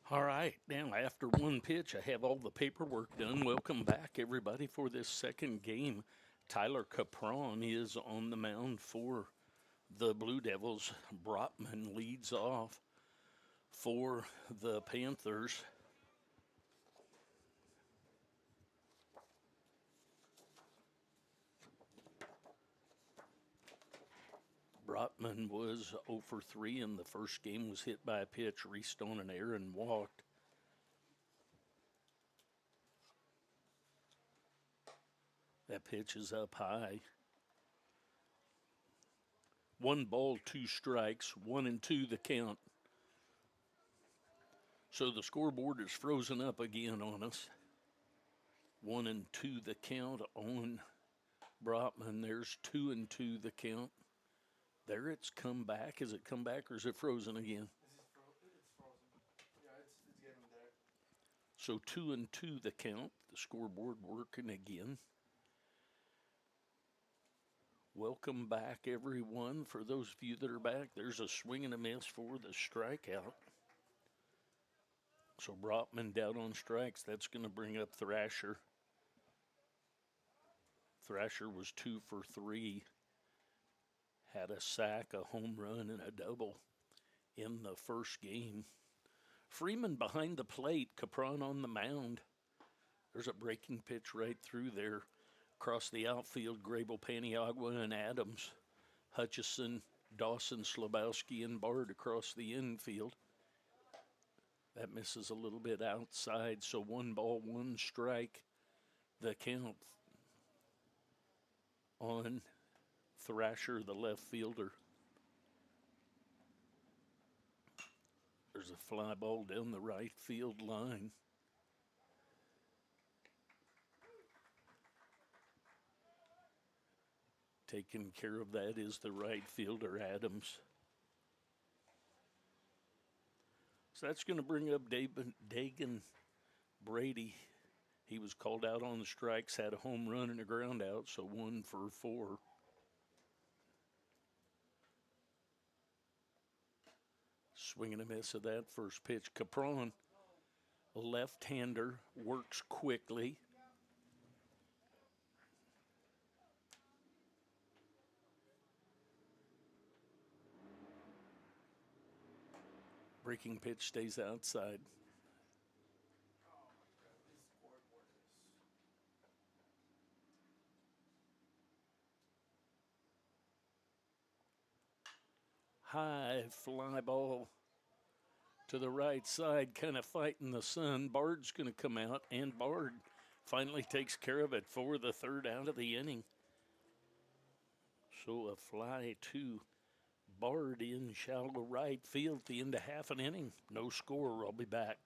All right, now after one pitch, I have all the paperwork done. Welcome back, everybody, for this second game. Tyler Capron is on the mound for the Blue Devils. Brotman leads off for the Panthers. Brotman was 0 for 3 in the first game, was hit by a pitch, reached on an error, and walked. That pitch is up high. 1 ball, 2 strikes, 1-2 the count. So the scoreboard is frozen up again on us. 1-2 the count on Brotman. There's 2-2 the count. There it's come back. Is it come back or is it frozen again? It's frozen. Yeah, it's getting there. So 2-2 the count. The scoreboard working again. Welcome back, everyone. For those of you that are back, there's a swing and a miss for the strikeout. So Brotman down on strikes. That's going to bring up Thrasher. Thrasher was 2 for 3. Had a sack, a home run, and a double in the first game. Freeman behind the plate, Capron on the mound. There's a breaking pitch right through there. Across the outfield, Grable, Paniagua, and Adams. Hutchison, Dawson, Slabowski, and Bard across the infield. That misses a little bit outside, so 1 ball, 1 strike. The count on Thrasher, the left fielder. There's a fly ball down the right field line. Taking care of that is the right fielder, Adams. So that's going to bring up Dagan Brady. He was called out on the strikes, had a home run and a ground out, so 1 for 4. Swing and a miss of that first pitch. Capron, a left-hander, works quickly. Breaking pitch stays outside. High fly ball to the right side, kind of fighting the sun. Bard's going to come out, and Bard finally takes care of it for the third out of the inning. So a fly to Bard in shallow right field at the end of half an inning. No score. I'll be back.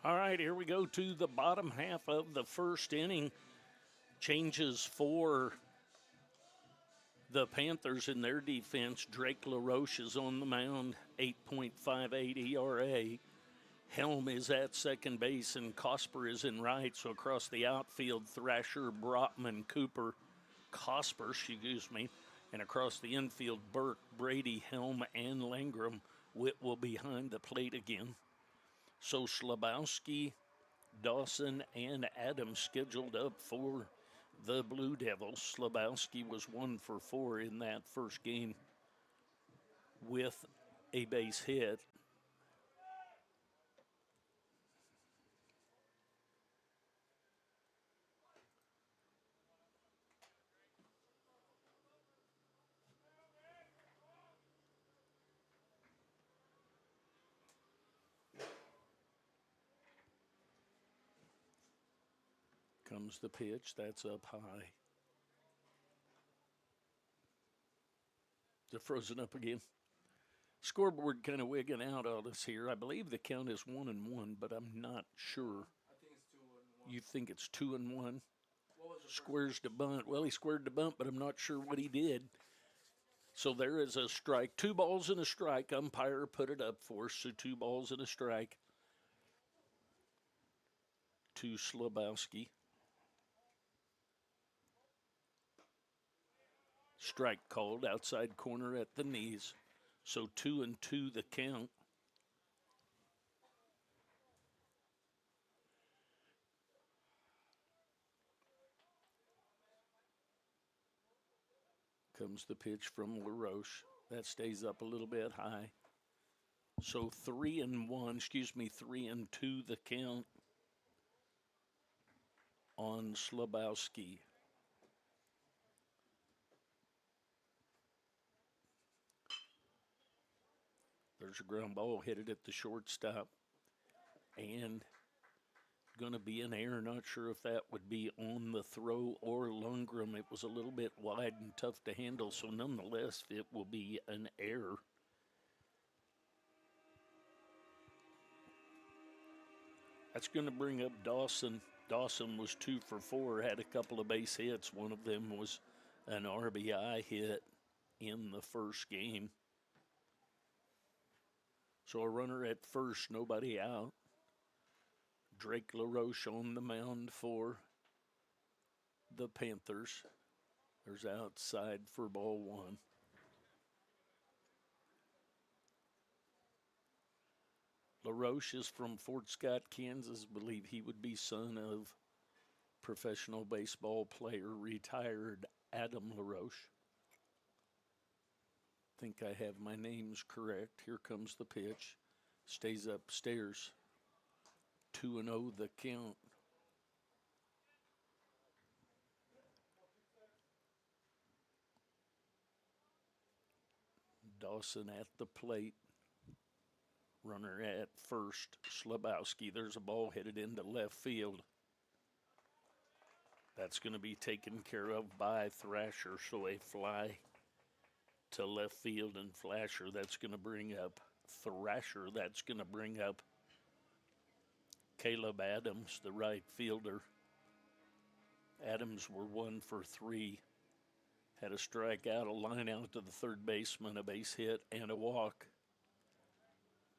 All right, here we go to the bottom half of the first inning. Changes for the Panthers in their defense. Drake LaRoche is on the mound, 8.58 ERA. Helm is at second base, and Cosper is in right. So across the outfield, Thrasher, Brotman, Cooper, Cosper, And across the infield, Burke, Brady, Helm, and Langram. Whitwell behind the plate again. So Slabowski, Dawson, and Adams scheduled up for the Blue Devils. Slabowski was 1 for 4 in that first game with a base hit. Comes the pitch. That's up high. They're frozen up again. Scoreboard kind of wigging out on us here. I believe the count is 1-1, but I'm not sure. I think it's 2-1. You think it's 2-1? What was the Squares to bunt. Well, he squared to bunt, but I'm not sure what he did. So there is a strike. 2 balls and a strike. Umpire put it up for us. So 2 balls and a strike to Slabowski. Strike called outside corner at the knees. So 2-2 the count. Comes the pitch from LaRoche. That stays up a little bit high. So 3-2 the count on Slabowski. There's a ground ball headed at the shortstop. And going to be an error. Not sure if that would be on the throw or Lundgren. It was a little bit wide and tough to handle. So nonetheless, it will be an error. That's going to bring up Dawson. Dawson was 2 for 4, had a couple of base hits. One of them was an RBI hit in the first game. So a runner at first, nobody out. Drake LaRoche on the mound for the Panthers. There's outside for ball 1. LaRoche is from Fort Scott, Kansas. Believe he would be son of professional baseball player, retired Adam LaRoche. Think I have my names correct. Here comes the pitch. Stays upstairs. 2-0 the count. Dawson at the plate. Runner at first, Slabowski. There's a ball headed into left field. That's going to be taken care of by Thrasher. So a fly to left field and Flasher. That's going to bring up Thrasher. That's going to bring up Caleb Adams, the right fielder. Adams were 1 for 3. Had a strikeout, a line out to the third baseman, a base hit, and a walk.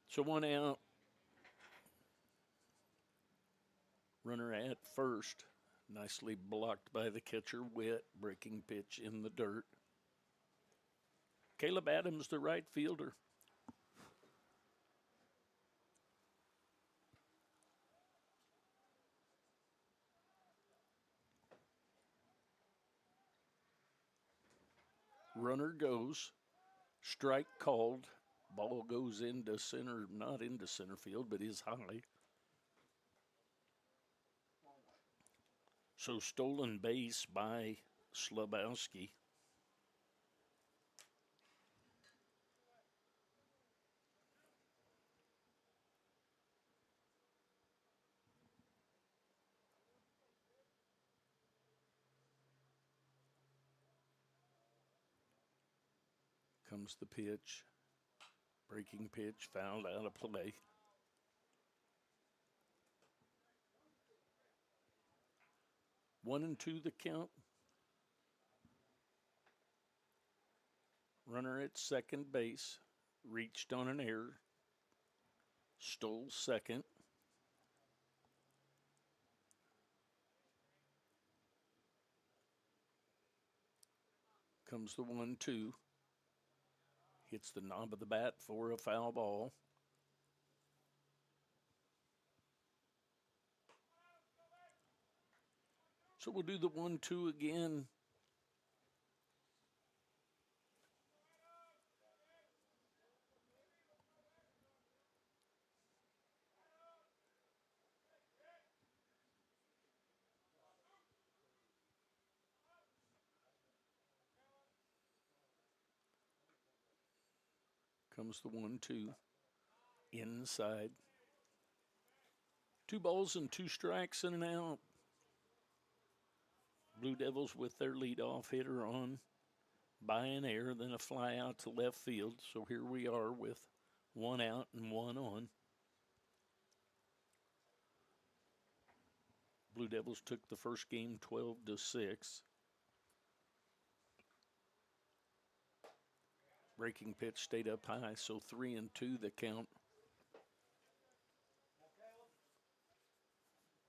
So 1 out. Runner at first. Nicely blocked by the catcher. Witt. Breaking pitch in the dirt. Caleb Adams, the right fielder. Runner goes. Strike called. Ball goes into center, not into center field, but is high. So stolen base by Slabowski. Comes the pitch. Breaking pitch, fouled out of play. 1-2 the count. Runner at second base. Reached on an error. Stole second. Comes the 1-2. Hits the knob of the bat for a foul ball. So we'll do the 1-2 again. Comes the 1-2. Inside. 2 balls and 2 strikes and an out. Blue Devils with their leadoff hitter on by an error, then a fly out to left field. So here we are with 1 out and 1 on. Blue Devils took the first game 12-6. Breaking pitch stayed up high, so 3-2 the count.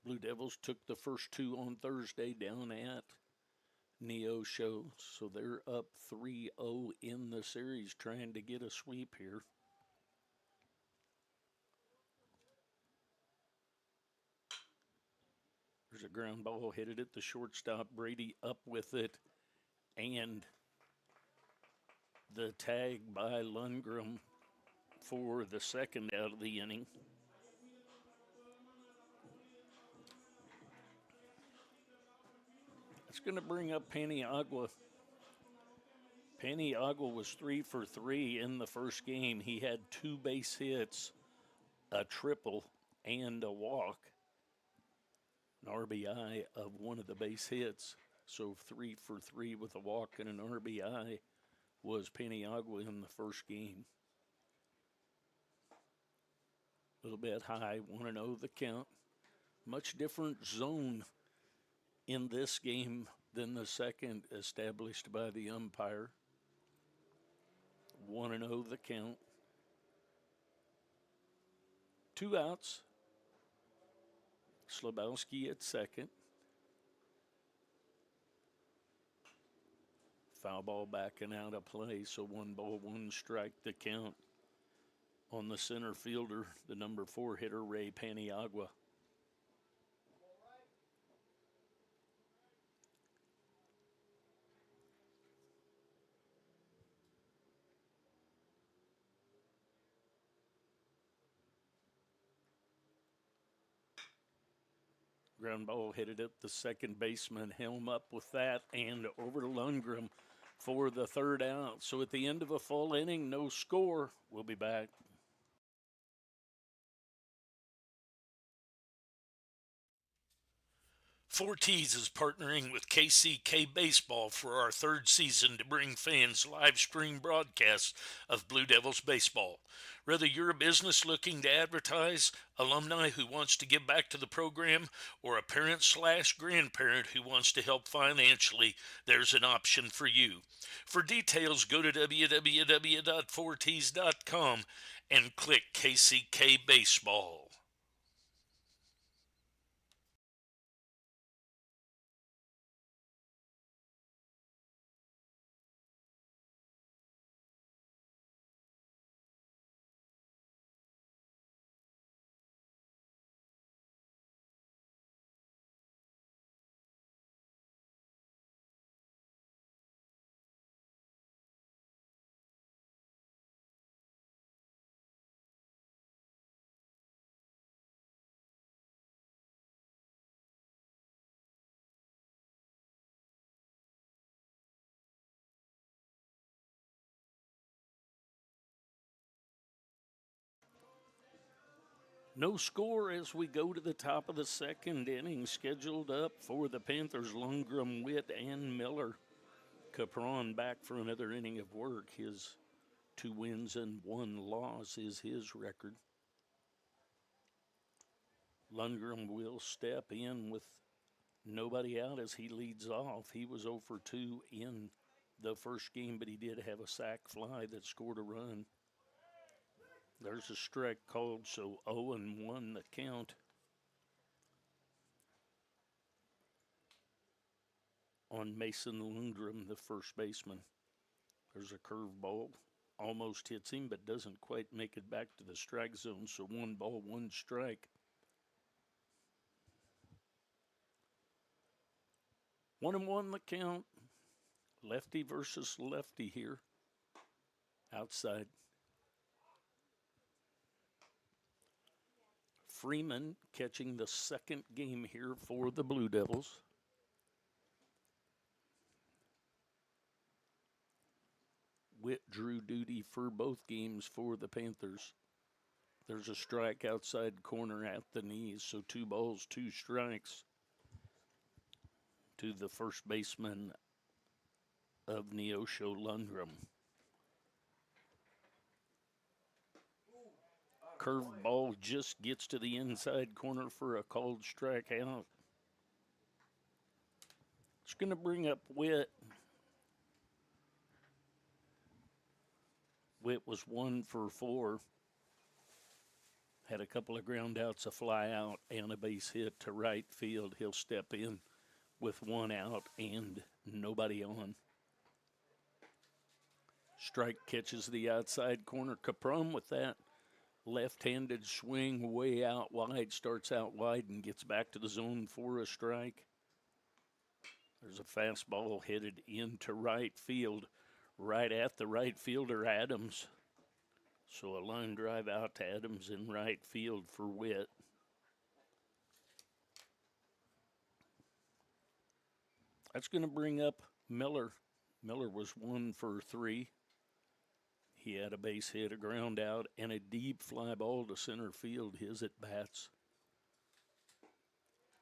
Blue Devils took the first 2 on Thursday down at Neosho, so they're up 3-0 in the series, trying to get a sweep here. There's a ground ball headed at the shortstop. Brady up with it, and the tag by Lundgren for the second out of the inning. It's going to bring up Paniagua. Paniagua was 3 for 3 in the first game. He had 2 base hits, a triple, and a walk. An RBI of one of the base hits. So 3 for 3 with a walk and an RBI was Paniagua in the first game. A little bit high, 1-0 the count. Much different zone in this game than the second established by the umpire. 1-0 the count. 2 outs. Slabowski at second. Foul ball backing out of play, so 1 ball, 1 strike the count on the center fielder, the number 4 hitter, Ray Paniagua. Ground ball headed at the second baseman. Helm up with that and over to Lundgren for the third out. So at the end of a full inning, no score. We'll be back. Forties is partnering with KCK Baseball for our 3rd season to bring fans live stream broadcasts of Blue Devils baseball. Whether you're a business looking to advertise, alumni who wants to give back to the program, or a parent/grandparent who wants to help financially, there's an option for you. For details, go to www.forties.com and click KCK Baseball. No score as we go to the top of the second inning. Scheduled up for the Panthers, Lundgren, Witt, and Miller. Capron back for another inning of work. His 2 wins and 1 loss is his record. Lundgren will step in with nobody out as he leads off. He was 0 for 2 in the first game, but he did have a sac fly that scored a run. There's a strike called, so 0-1 the count on Mason Lundgren, the first baseman. There's a curveball. Almost hits him, but doesn't quite make it back to the strike zone. So 1 ball, 1 strike. 1-1 the count. Lefty versus lefty here. Outside. Freeman catching the second game here for the Blue Devils. Witt drew duty for both games for the Panthers. There's a strike outside corner at the knees, so 2 balls, 2 strikes to the first baseman of Neosho Lundgren. Curveball just gets to the inside corner for a called strikeout. It's going to bring up Witt. Witt was 1 for 4. Had a couple of ground outs, a fly out, and a base hit to right field. He'll step in with 1 out and nobody on. Strike catches the outside corner. Capron with that left-handed swing way out wide, starts out wide and gets back to the zone for a strike. There's a fastball headed into right field, right at the right fielder, Adams. So a line drive out to Adams in right field for Witt. That's going to bring up Miller. Miller was 1 for 3. He had a base hit, a ground out, and a deep fly ball to center field. His at bats.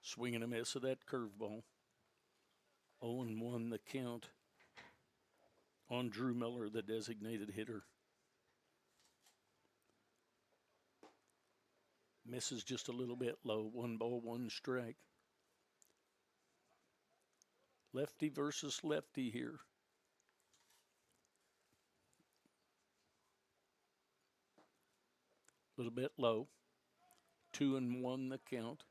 Swing and a miss of that curveball. 0-1 the count on Drew Miller, the designated hitter. Misses just a little bit low. 1 ball, 1 strike. Lefty versus lefty here. A little bit low. 2-1 the count.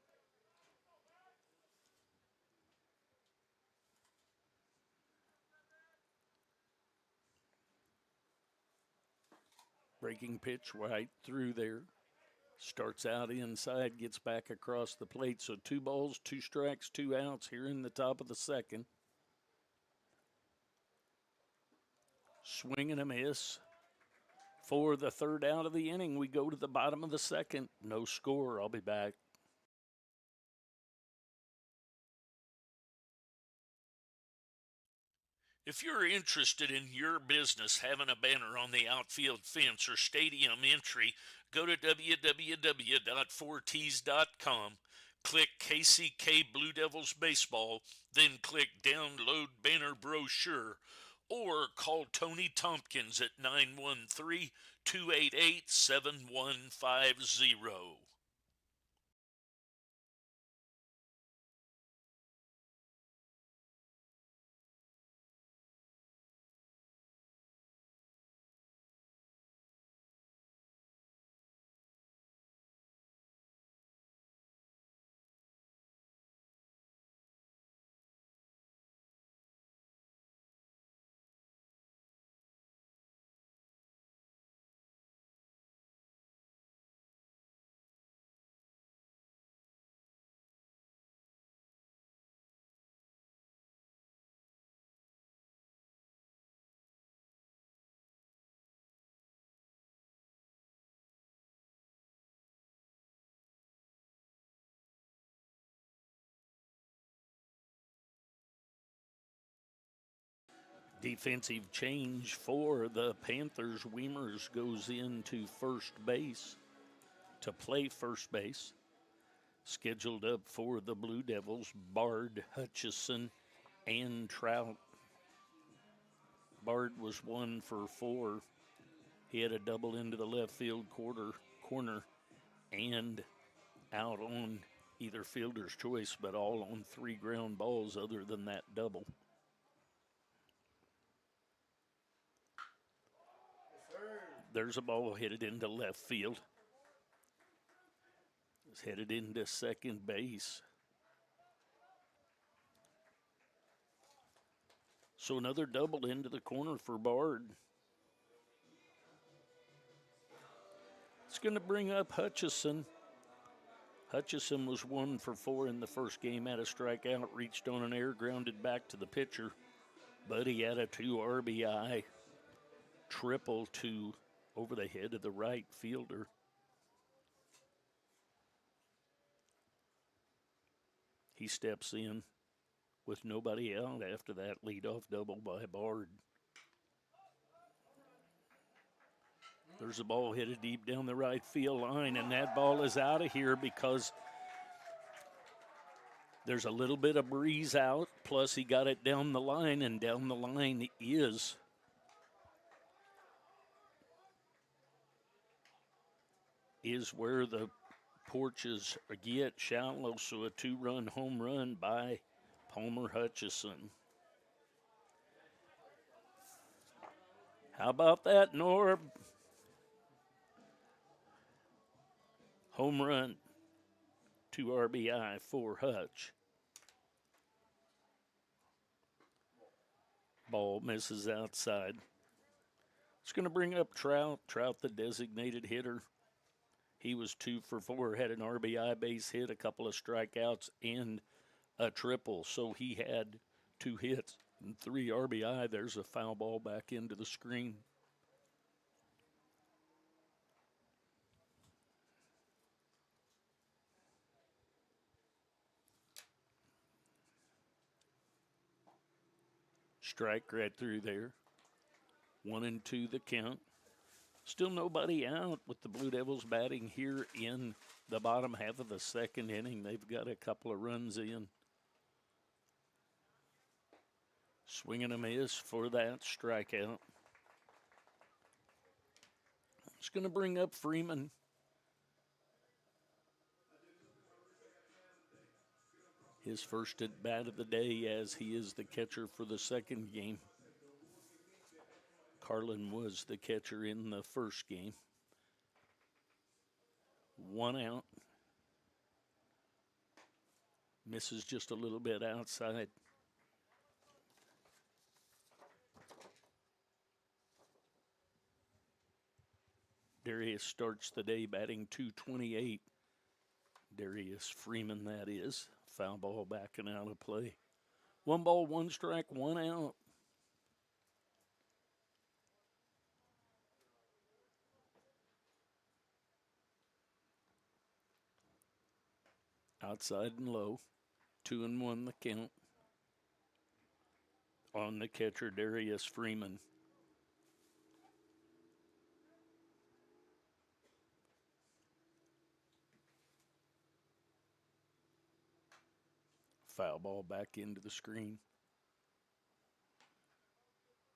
Breaking pitch right through there. Starts out inside, gets back across the plate. So 2 balls, 2 strikes, 2 outs here in the top of the second. Swing and a miss. For the 3rd out of the inning, we go to the bottom of the second. No score. I'll be back. If you're interested in your business having a banner on the outfield fence or stadium entry, go to www.4ts.com, click KCK Blue Devils Baseball, then click Download Banner Brochure, or call Tony Tompkins at 913-288-7150. Defensive change for the Panthers. Weimers goes into first base to play first base. Scheduled up for the Blue Devils, Bard, Hutchison, and Trout. Bard was 1 for 4. He had a double into the left field corner and out on either fielder's choice, but all on 3 ground balls other than that double. There's a ball headed into left field. It's headed into second base. So another double into the corner for Bard. It's going to bring up Hutchison. Hutchison was 1 for 4 in the first game, had a strikeout, reached on an air, grounded back to the pitcher. But he had a 2 RBI triple to over the head of the right fielder. He steps in with nobody out after that leadoff double by Bard. There's a ball headed deep down the right field line, and that ball is out of here because there's a little bit of breeze out, plus he got it down the line, and down the line is where the porches get shallow, so a 2-run home run by Palmer Hutchison. How about that, Norb? Home run, 2 RBI for Hutch. Ball misses outside. It's going to bring up Trout. Trout, the designated hitter. He was 2 for 4, had an RBI base hit, a couple of strikeouts, and a triple. So he had 2 hits and 3 RBI. There's a foul ball back into the screen. Strike right through there. 1-2 the count. Still nobody out with the Blue Devils batting here in the bottom half of the second inning. They've got a couple of runs in. Swing and a miss for that strikeout. It's going to bring up Freeman. His first at bat of the day, as he is the catcher for the second game. Carlin was the catcher in the first game. 1 out. Misses just a little bit outside. Darius starts the day batting .228. Darius Freeman, that is. Foul ball backing out of play. 1 ball, 1 strike, 1 out. Outside and low. 2-1 the count. On the catcher, Darius Freeman. Foul ball back into the screen.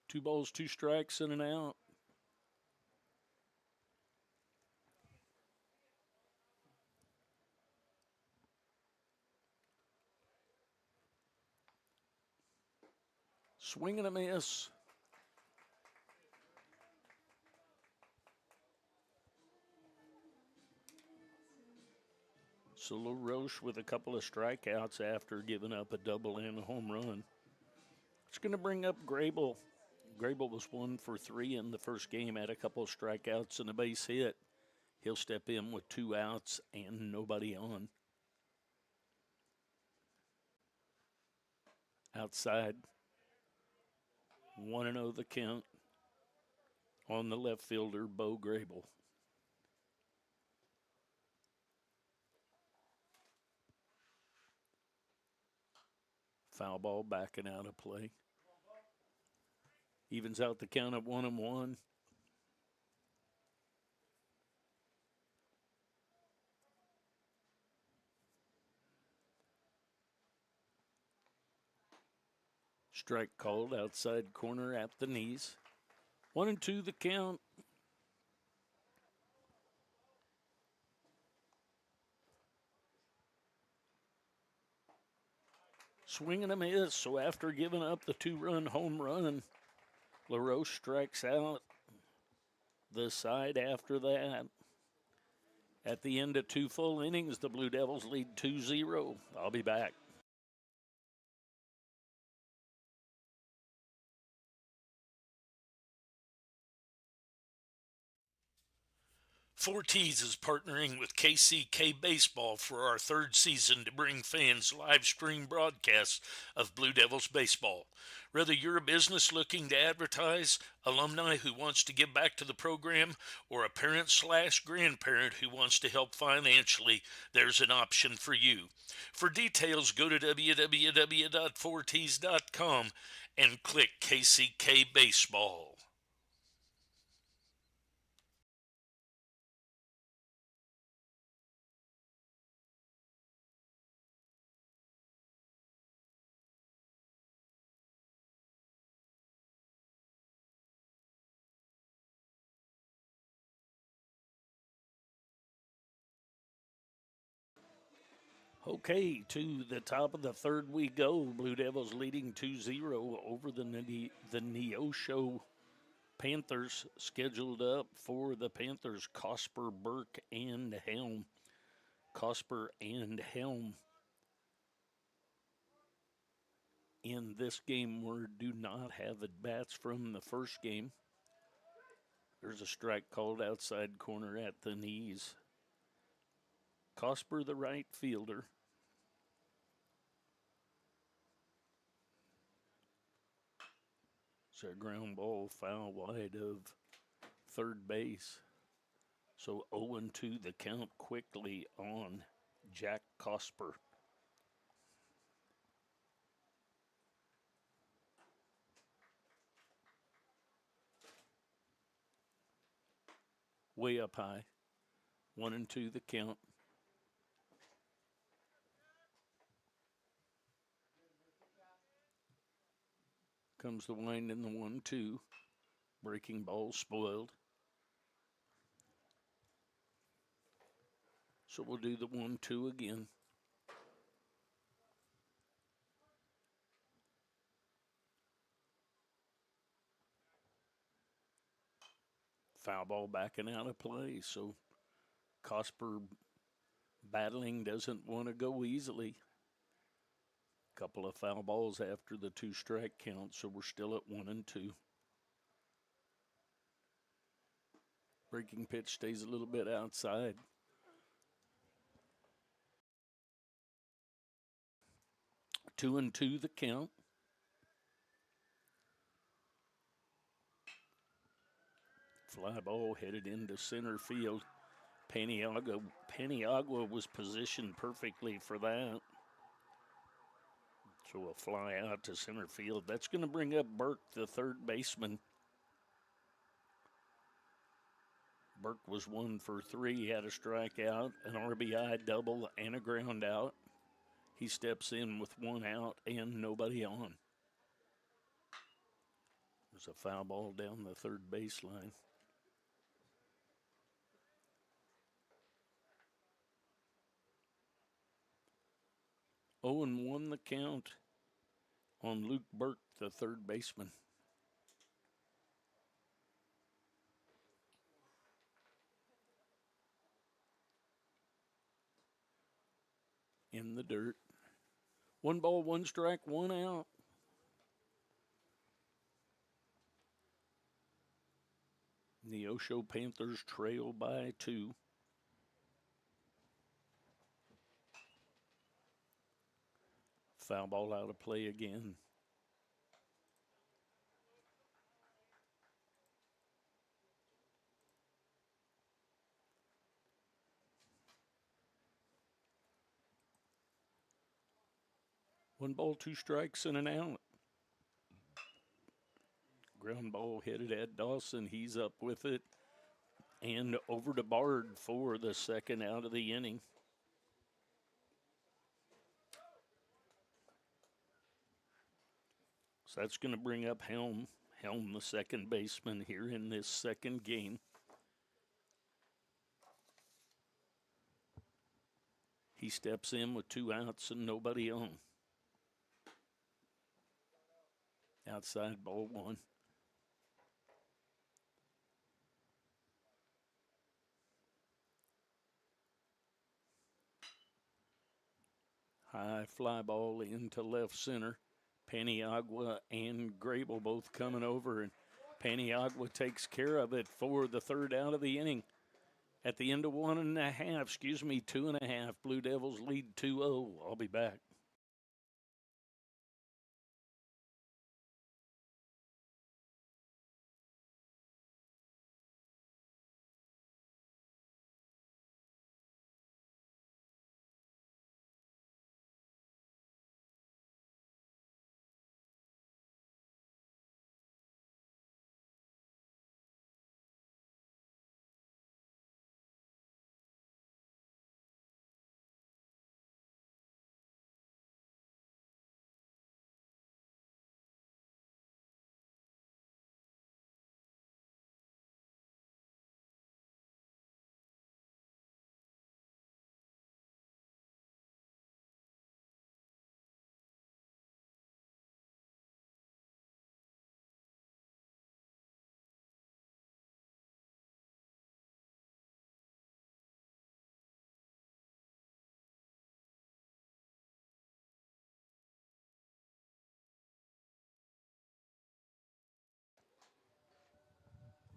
2 balls, 2 strikes, and an out. Swing and a miss. So LaRoche with a couple of strikeouts after giving up a double and a home run. It's going to bring up Grable. Grable was 1 for 3 in the first game, had a couple of strikeouts and a base hit. He'll step in with 2 outs and nobody on. Outside, 1-0 the count on the left fielder, Bo Grable. Foul ball backing out of play. Evens out the count of 1-1. Strike called outside corner at the knees. 1-2 the count. Swing and a miss. So after giving up the 2-run home run, LaRoche strikes out the side after that. At the end of 2 full innings, the Blue Devils lead 2-0. I'll be back. Forties is partnering with KCK Baseball for our third season to bring fans live stream broadcasts of Blue Devils baseball. Whether you're a business looking to advertise, alumni who wants to give back to the program, or a parent/grandparent who wants to help financially, there's an option for you. For details, go to www.fortees.com and click KCK Baseball. Okay, to the top of the third we go. Blue Devils leading 2-0 over the Neosho Panthers. Scheduled up for the Panthers, Cosper, Burke, and Helm. Cosper and Helm in this game do not have at-bats from the first game. There's a strike called outside corner at the knees. Cosper, the right fielder. It's a ground ball foul wide of third base. So 0-2 the count quickly on Jack Cosper. Way up high. 1-2 the count. Comes the wind in the 1-2. Breaking ball spoiled. So we'll do the 1-2 again. Foul ball backing out of play. So Cosper battling, doesn't want to go easily. Couple of foul balls after the 2-strike count, so we're still at 1-2. Breaking pitch stays a little bit outside. 2-2 the count. Fly ball headed into center field. Paniagua was positioned perfectly for that. So a fly out to center field. That's going to bring up Burke, the third baseman. Burke was 1 for 3. He had a strikeout, an RBI double, and a ground out. He steps in with 1 out and nobody on. There's a foul ball down the third baseline. Oh, and 1 the count on Luke Burke, the third baseman. In the dirt. 1 ball, 1 strike, 1 out. Neosho Panthers trail by 2. Foul ball out of play again. One ball, 2 strikes, and an out. Ground ball headed at Dawson. He's up with it. And over to Bard for the second out of the inning. So that's going to bring up Helm. Helm, the second baseman, here in this second game. He steps in with 2 outs and nobody on. Outside ball 1. High fly ball into left center. Paniagua and Grable both coming over, and Paniagua takes care of it for the third out of the inning. At the end of 1.5, 2.5, Blue Devils lead 2-0. I'll be back.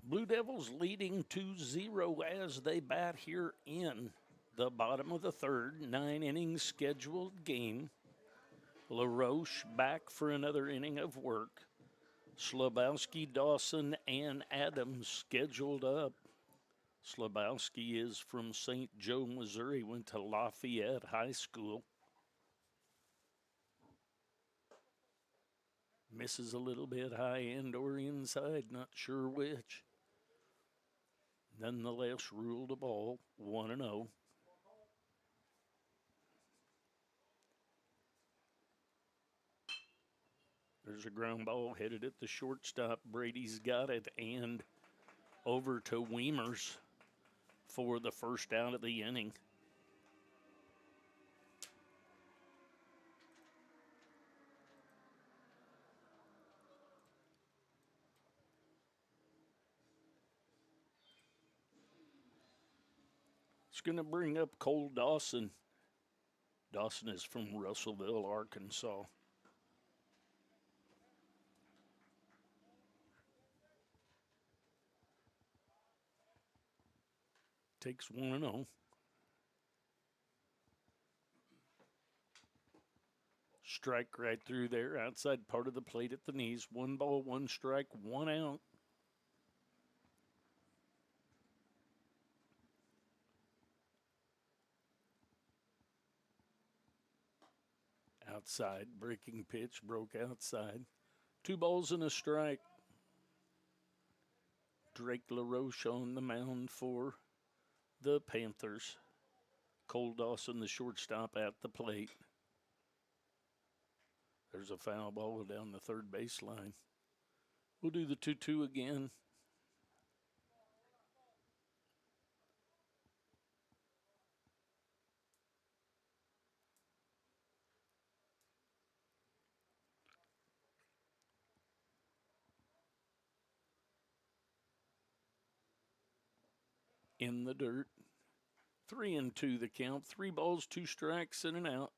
Blue Devils leading 2-0 as they bat here in the bottom of the third, 9-inning scheduled game. LaRoche back for another inning of work. Slabowski, Dawson, and Adams scheduled up. Slabowski is from St. Joe, Missouri, went to Lafayette High School. Misses a little bit high end or inside, not sure which. Nonetheless, ruled a ball, 1-0. There's a ground ball headed at the shortstop. Brady's got it, and over to Weimers for the first out of the inning. It's going to bring up Cole Dawson. Dawson is from Russellville, Arkansas. Takes 1-0. Strike right through there, outside part of the plate at the knees. 1 ball, 1 strike, 1 out. Outside, breaking pitch, broke outside. 2 balls and a strike. Drake LaRoche on the mound for the Panthers. Cole Dawson, the shortstop, at the plate. There's a foul ball down the third baseline. We'll do the 2-2 again. In the dirt. 3-2 the count. 3 balls, 2 strikes, and an out.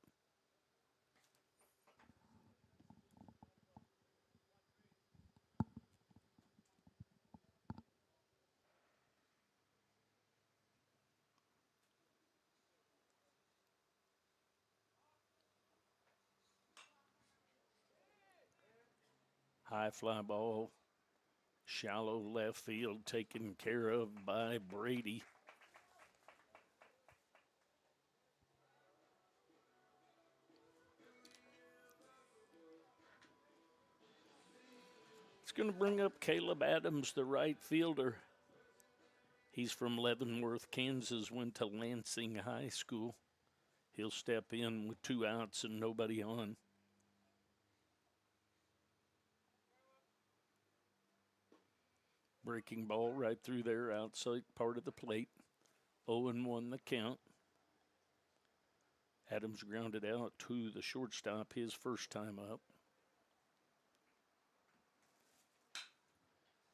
High fly ball. Shallow left field taken care of by Brady. It's going to bring up Caleb Adams, the right fielder. He's from Leavenworth, Kansas, went to Lansing High School. He'll step in with 2 outs and nobody on. Breaking ball right through there, outside part of the plate. 0-1 the count. Adams grounded out to the shortstop his first time up.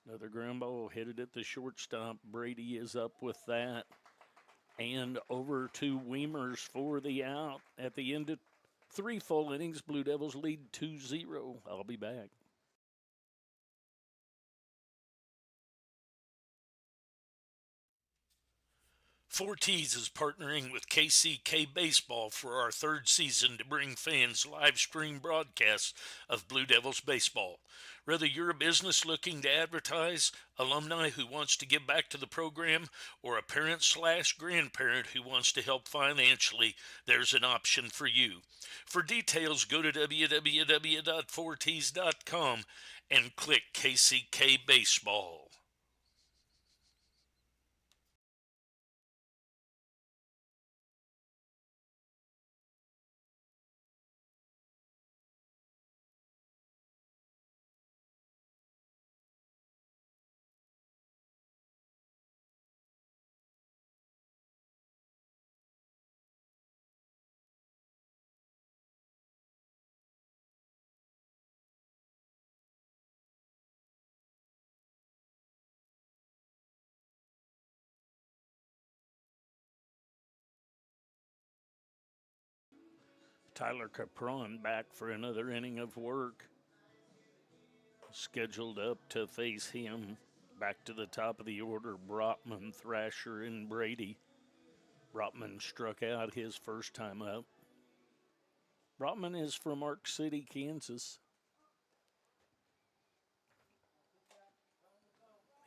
Another ground ball headed at the shortstop. Brady is up with that. And over to Weimers for the out. At the end of 3 full innings, Blue Devils lead 2-0. I'll be back. Forties is partnering with KCK Baseball for our third season to bring fans live stream broadcasts of Blue Devils baseball. Whether you're a business looking to advertise, alumni who wants to give back to the program, or a parent/grandparent who wants to help financially, there's an option for you. For details, go to www.fortees.com and click KCK Baseball. Tyler Capron back for another inning of work. Scheduled up to face him. Back to the top of the order, Brotman, Thrasher, and Brady. Brotman struck out his first time up. Brotman is from Ark City, Kansas.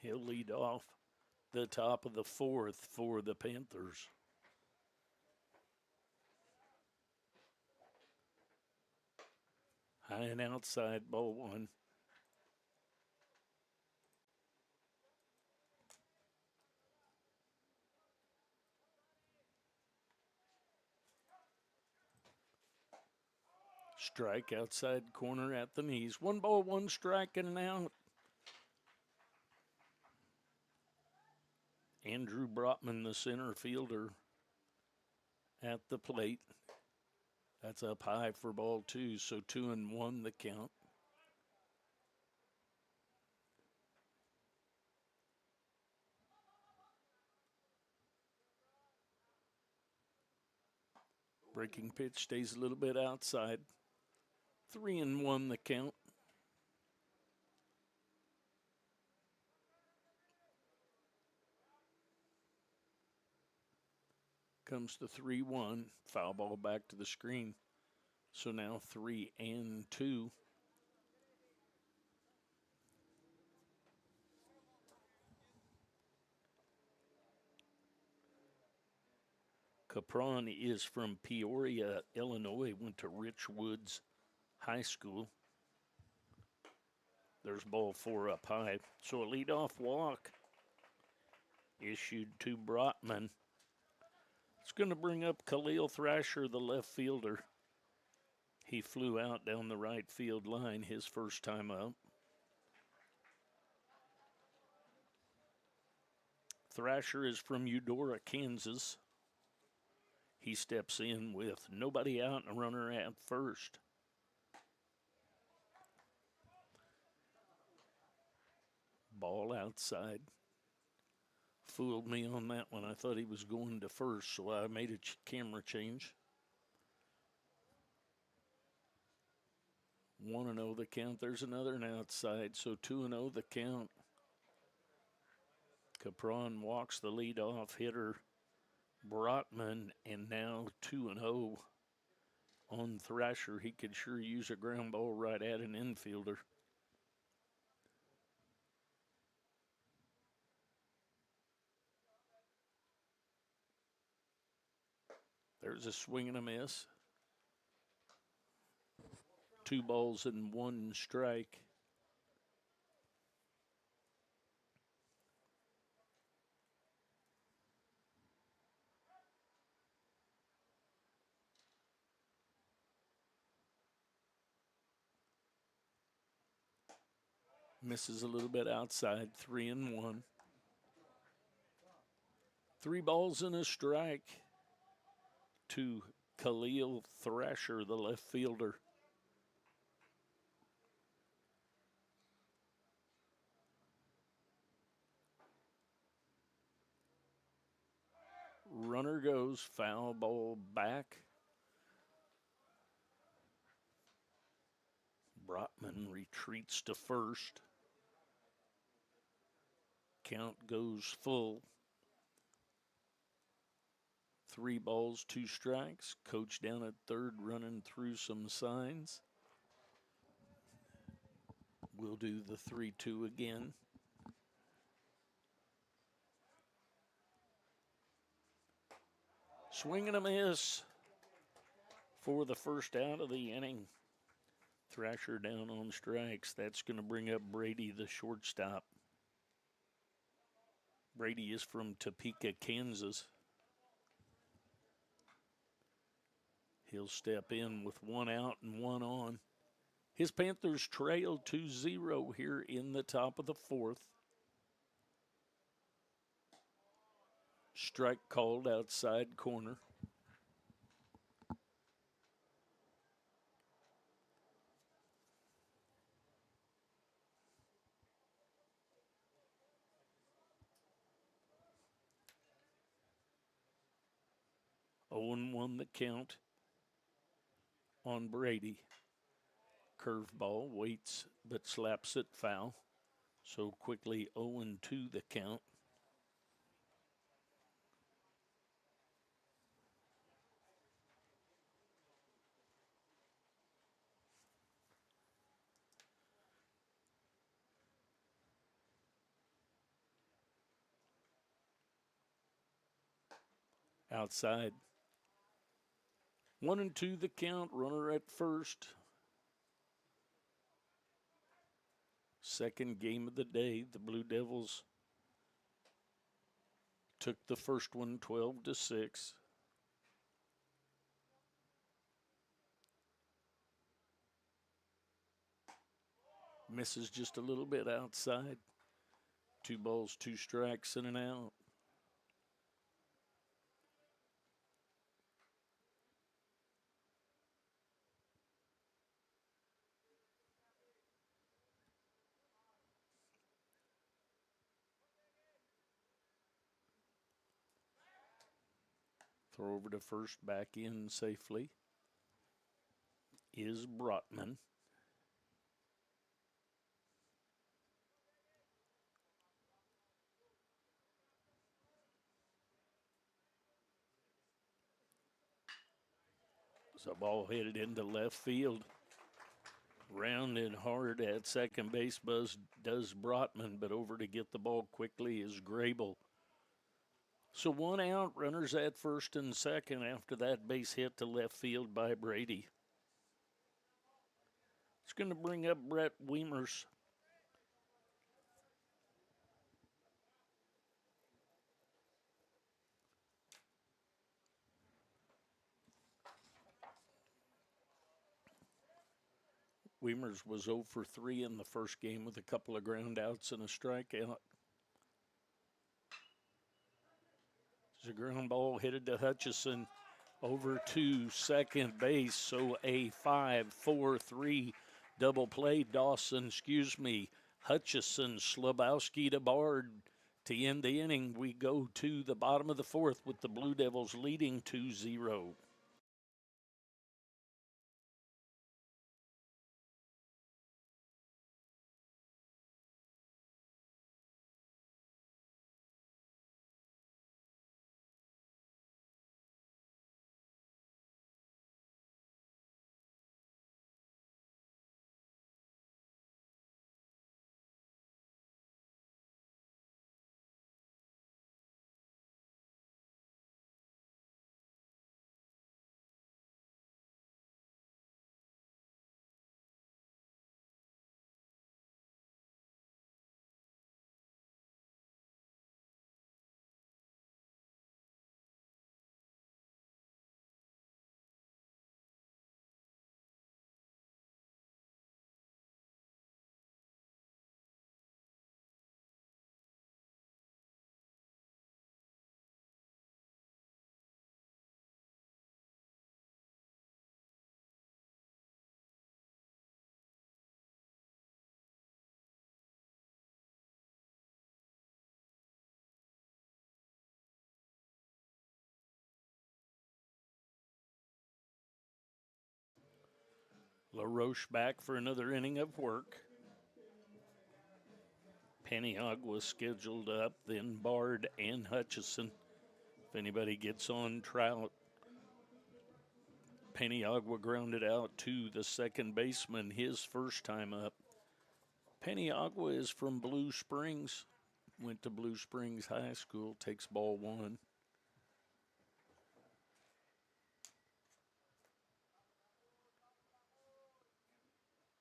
He'll lead off the top of the fourth for the Panthers. High and outside, ball one. Strike outside corner at the knees. 1 ball, 1 strike, and an out. Andrew Brotman, the center fielder, at the plate. That's up high for ball two, so 2-1 the count. Breaking pitch stays a little bit outside. 3-1 the count. Comes the 3-1. Foul ball back to the screen. So now 3-2. Capron is from Peoria, Illinois. Went to Rich Woods High School. There's ball four up high. So a leadoff walk issued to Brotman. It's going to bring up Khalil Thrasher, the left fielder. He flew out down the right field line his first time up. Thrasher is from Eudora, Kansas. He steps in with nobody out and a runner at first. Ball outside. Fooled me on that one. I thought he was going to first, so I made a camera change. 1-0 the count. There's another and outside, so 2-0 the count. Capron walks the leadoff hitter, Brotman, and now 2-0 on Thrasher. He could sure use a ground ball right at an infielder. There's a swing and a miss. 2 balls and 1 strike. Misses a little bit outside, 3-1. 3 balls and a strike to Khalil Thrasher, the left fielder. Runner goes, foul ball back. Brotman retreats to first. Count goes full. 3 balls, 2 strikes. Coach down at third running through some signs. We'll do the 3-2 again. Swing and a miss for the first out of the inning. Thrasher down on strikes. That's going to bring up Brady, the shortstop. Brady is from Topeka, Kansas. He'll step in with 1 out and 1 on. His Panthers trail 2-0 here in the top of the 4th. Strike called outside corner. Oh, and 1 the count on Brady. Curveball, waits but slaps it foul. So quickly 0-2 the count. Outside. 1-2 the count, runner at first. Second game of the day, the Blue Devils took the first one 12-6. Misses just a little bit outside. 2 balls, 2 strikes, and an out. Throw over to first, back in safely is Brotman. So ball headed into left field. Rounded hard at second base does Brotman, but over to get the ball quickly is Grable. So 1 out, runners at first and second after that base hit to left field by Brady. It's going to bring up Brett Wiemers. Wiemers was 0 for 3 in the first game with a couple of ground outs and a strikeout. There's a ground ball headed to Hutchison over to second base. So a 5-4-3 double play. Hutchison, Slabowski to Bard. To end the inning, we go to the bottom of the 4th with the Blue Devils leading 2-0. LaRoche back for another inning of work. Pennyhog was scheduled up, then Bard and Hutchison. If anybody gets on Trout, Paniagua grounded out to the second baseman his first time up. Paniagua is from Blue Springs, went to Blue Springs High School, takes ball one.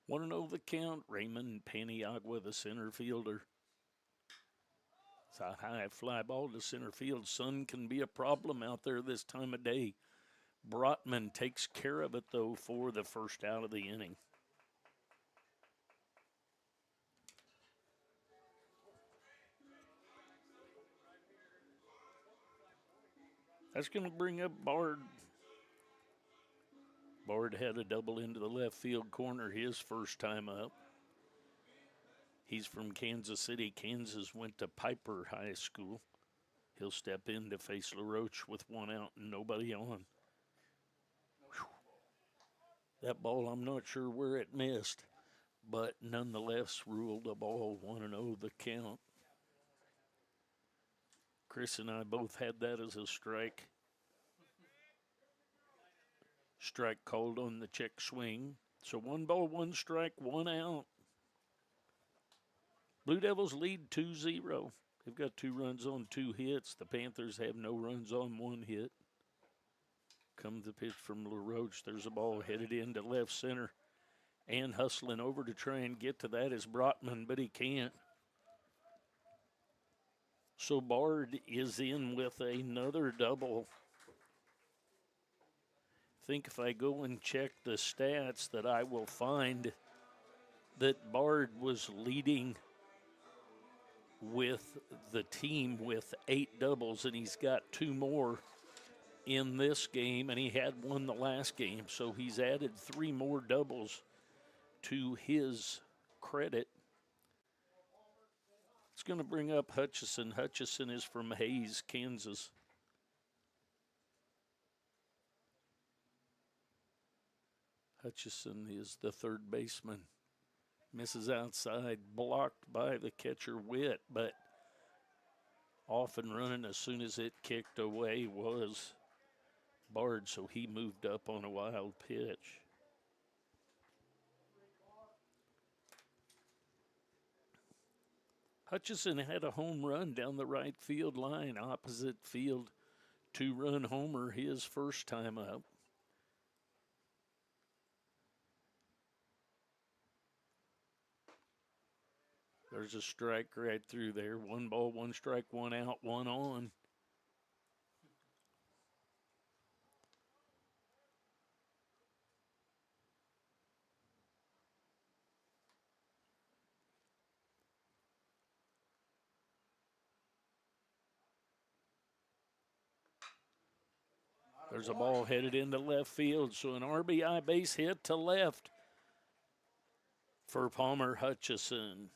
Want to know the count? Raymond Paniagua, the center fielder. It's a high fly ball to center field. Sun can be a problem out there this time of day. Brotman takes care of it, though, for the first out of the inning. That's going to bring up Bard. Bard had a double into the left field corner his first time up. He's from Kansas City. Kansas went to Piper High School. He'll step in to face LaRoche with one out and nobody on. Whew. That ball, I'm not sure where it missed, but nonetheless ruled a ball 1-0 the count. Chris and I both had that as a strike. Strike called on the check swing. So 1 ball, 1 strike, 1 out. Blue Devils lead 2-0. They've got 2 runs on 2 hits. The Panthers have no runs on 1 hit. Comes the pitch from LaRoche. There's a ball headed into left center. And hustling over to try and get to that is Brotman, but he can't. So Bard is in with another double. I think if I go and check the stats that I will find that Bard was leading with the team with 8 doubles, and he's got 2 more in this game, and he had 1 the last game, so he's added 3 more doubles to his credit. It's going to bring up Hutchison. Hutchison is from Hayes, Kansas. Hutchison is the third baseman. Misses outside, blocked by the catcher Witt, but off and running as soon as it kicked away was Bard, so he moved up on a wild pitch. Hutchison had a home run down the right field line, opposite field, 2-run homer his first time up. There's a strike right through there. 1 ball, 1 strike, 1 out, 1 on. There's a ball headed into left field, so an RBI base hit to left for Palmer Hutchison.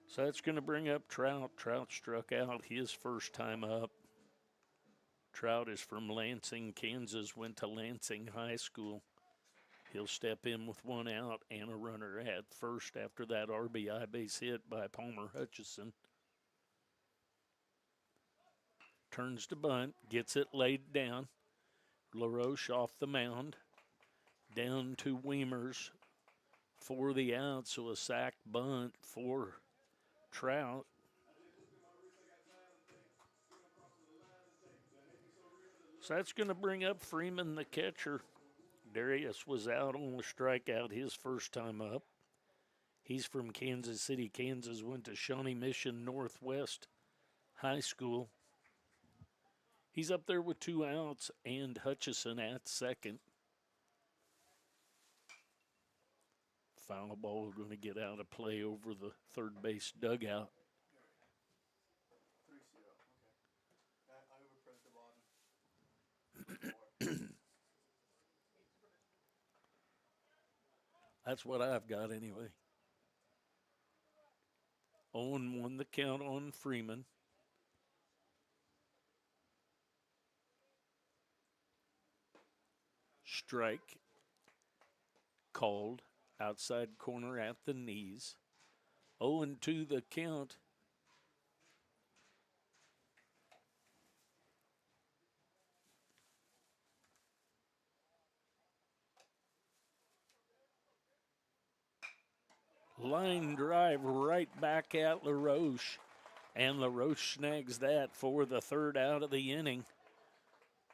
So that's going to bring up Trout. Trout struck out his first time up. Trout is from Lansing, Kansas, went to Lansing High School. He'll step in with 1 out and a runner at first after that RBI base hit by Palmer Hutchison. Turns to bunt, gets it laid down. LaRoche off the mound. Down to Weimers for the out, so a sac bunt for Trout. So that's going to bring up Freeman, the catcher. Darius was out on the strikeout his first time up. He's from Kansas City, Kansas, went to Shawnee Mission Northwest High School. He's up there with 2 outs and Hutchison at second. Foul ball going to get out of play over the third base dugout. 3-0. Okay. I overpressed the button. That's what I've got anyway. 0-1 the count on Freeman. strike called, outside corner at the knees. 0-2 the count. Line drive right back at LaRoche. And LaRoche snags that for the third out of the inning.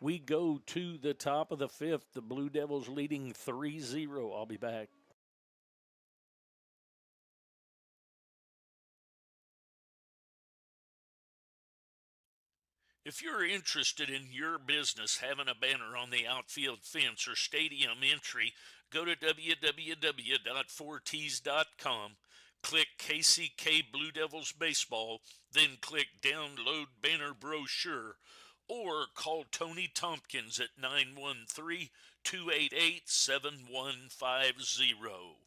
We go to the top of the fifth. The Blue Devils leading 3-0. I'll be back. If you're interested in your business having a banner on the outfield fence or stadium entry, go to www.4ts.com, click KCK Blue Devils Baseball, then click Download Banner Brochure, or call Tony Tompkins at 913-288-7150.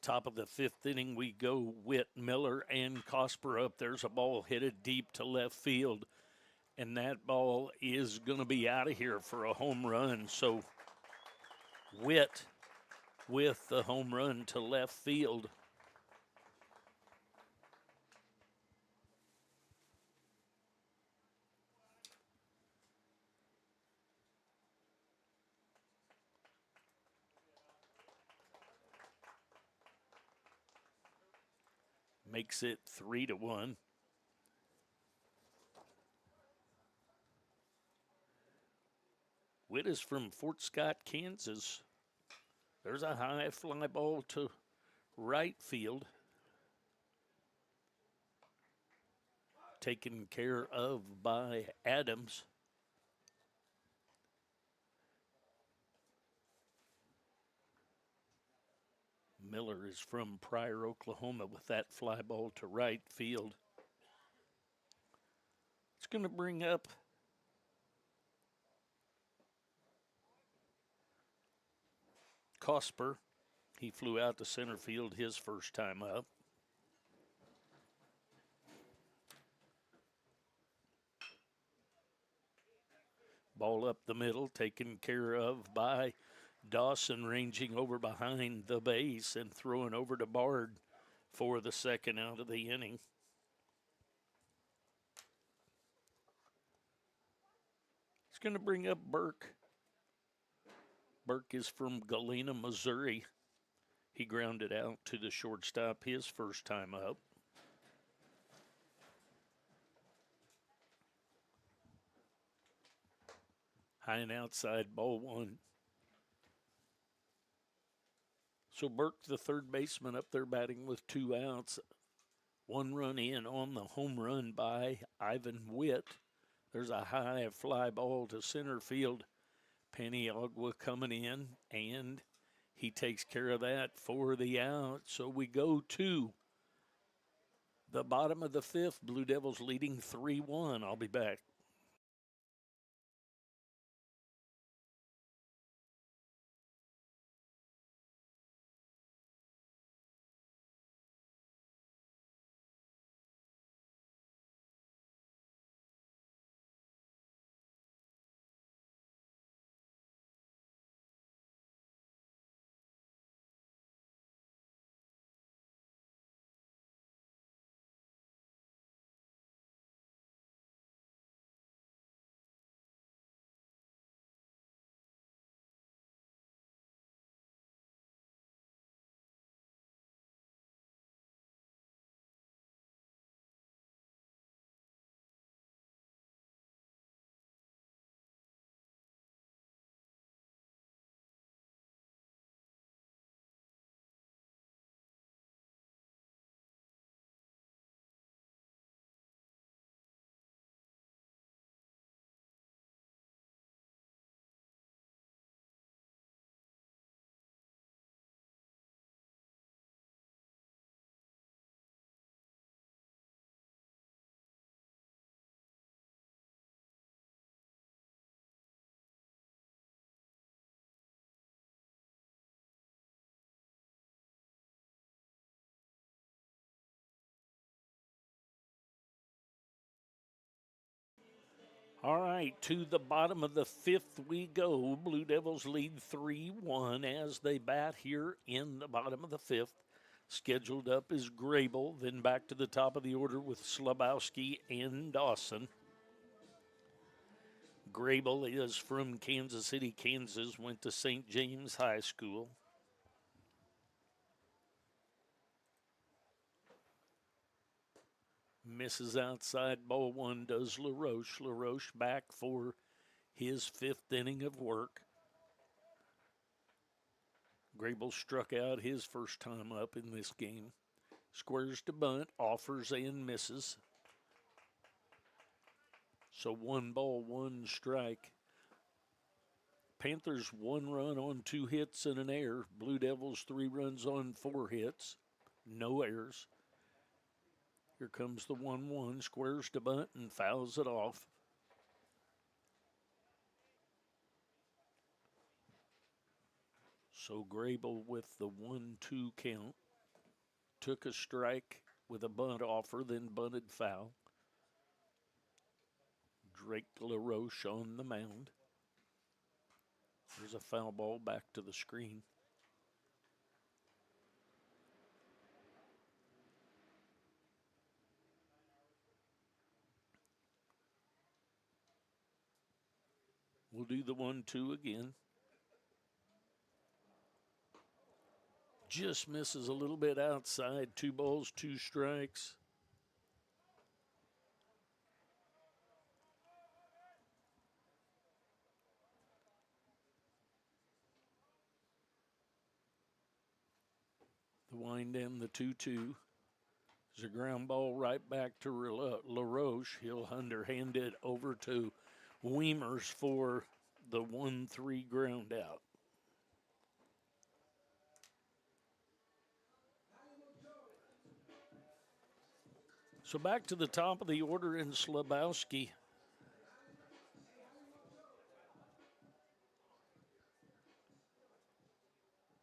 Top of the fifth inning, we go. Witt, Miller, and Cosper up. There's a ball headed deep to left field, and that ball is going to be out of here for a home run. So Witt with the home run to left field. Makes it 3-1. Witt is from Fort Scott, Kansas. There's a high fly ball to right field. Taken care of by Adams. Miller is from Pryor, Oklahoma, with that fly ball to right field. It's going to bring up Cosper. He flew out to center field his first time up. Ball up the middle, taken care of by Dawson, ranging over behind the base and throwing over to Bard for the second out of the inning. It's going to bring up Burke. Burke is from Galena, Missouri. He grounded out to the shortstop his first time up. High and outside, ball one. So Burke, the third baseman, up there batting with 2 outs. 1 run in on the home run by Ivan Witt. There's a high fly ball to center field. Paniagua coming in, and he takes care of that for the out. So we go to The bottom of the fifth, Blue Devils leading 3-1. I'll be back. All right, to the bottom of the fifth we go. Blue Devils lead 3-1 as they bat here in the bottom of the fifth. Scheduled up is Grable, then back to the top of the order with Slabowski and Dawson. Grable is from Kansas City, Kansas, went to St. James High School. Misses outside, ball one does LaRoche. LaRoche back for his fifth inning of work. Grable struck out his first time up in this game. Squares to bunt, offers and misses. So 1 ball, 1 strike. Panthers 1 run on 2 hits and an error. Blue Devils 3 runs on 4 hits. No errors. Here comes the 1-1. Squares to bunt and fouls it off. So Grable with the 1-2 count. Took a strike with a bunt offer, then bunted foul. Drake LaRoche on the mound. There's a foul ball back to the screen. We'll do the 1-2 again. Just misses a little bit outside. 2 balls, 2 strikes. The wind in, the 2-2. There's a ground ball right back to LaRoche. He'll underhand it over to Weimers for the 1-3 ground out. So back to the top of the order in Slabowski.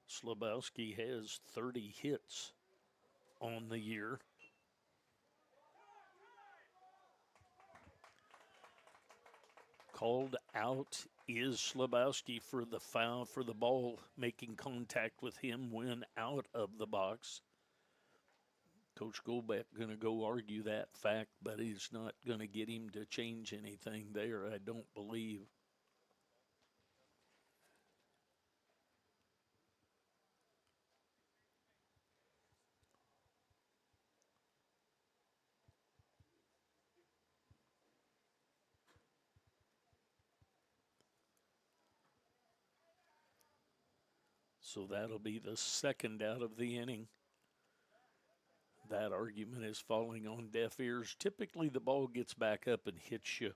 Slabowski has 30 hits on the year. Called out is Slabowski for the foul, for the ball making contact with him when out of the box. Coach Golbeck going to go argue that fact, but he's not going to get him to change anything there, I don't believe. So that'll be the second out of the inning. That argument is falling on deaf ears. Typically, the ball gets back up and hits you.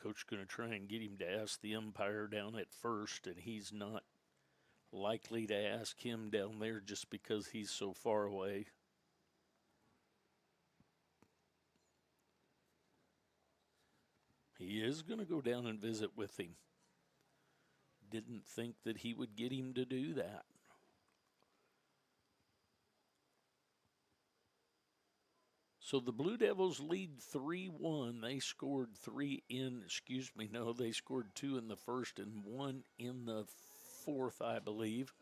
Coach going to try and get him to ask the umpire down at first, and he's not likely to ask him down there just because he's so far away. He is going to go down and visit with him. Didn't think that he would get him to do that. So the Blue Devils lead 3-1. They scored they scored 2 in the first and 1 in the fourth, I believe.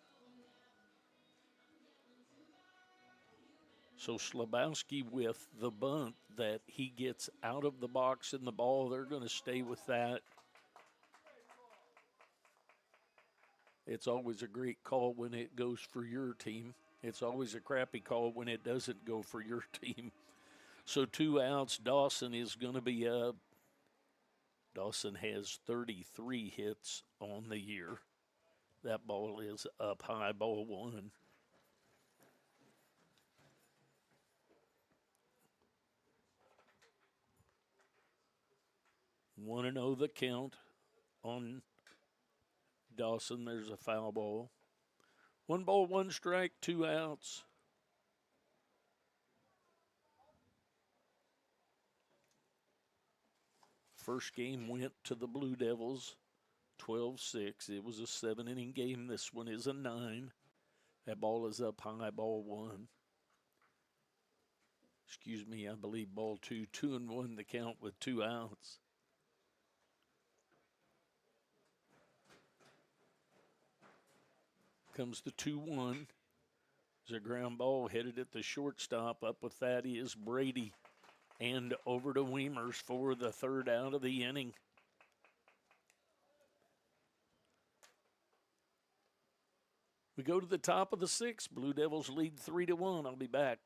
So Slabowski with the bunt that he gets out of the box in the ball. They're going to stay with that. It's always a great call when it goes for your team. It's always a crappy call when it doesn't go for your team. So 2 outs. Dawson is going to be up. Dawson has 33 hits on the year. That ball is up high, ball 1. One and 0 the count on Dawson. There's a foul ball. 1 ball, 1 strike, 2 outs. First game went to the Blue Devils, 12-6. It was a 7-inning game. This one is a 9. That ball is up high, ball 1. Excuse me, I believe ball 2. 2-1 the count with 2 outs. Comes the 2-1. There's a ground ball headed at the shortstop. Up with that is Brady. And over to Weimers for the 3rd out of the inning. We go to the top of the 6th. Blue Devils lead 3-1. I'll be back.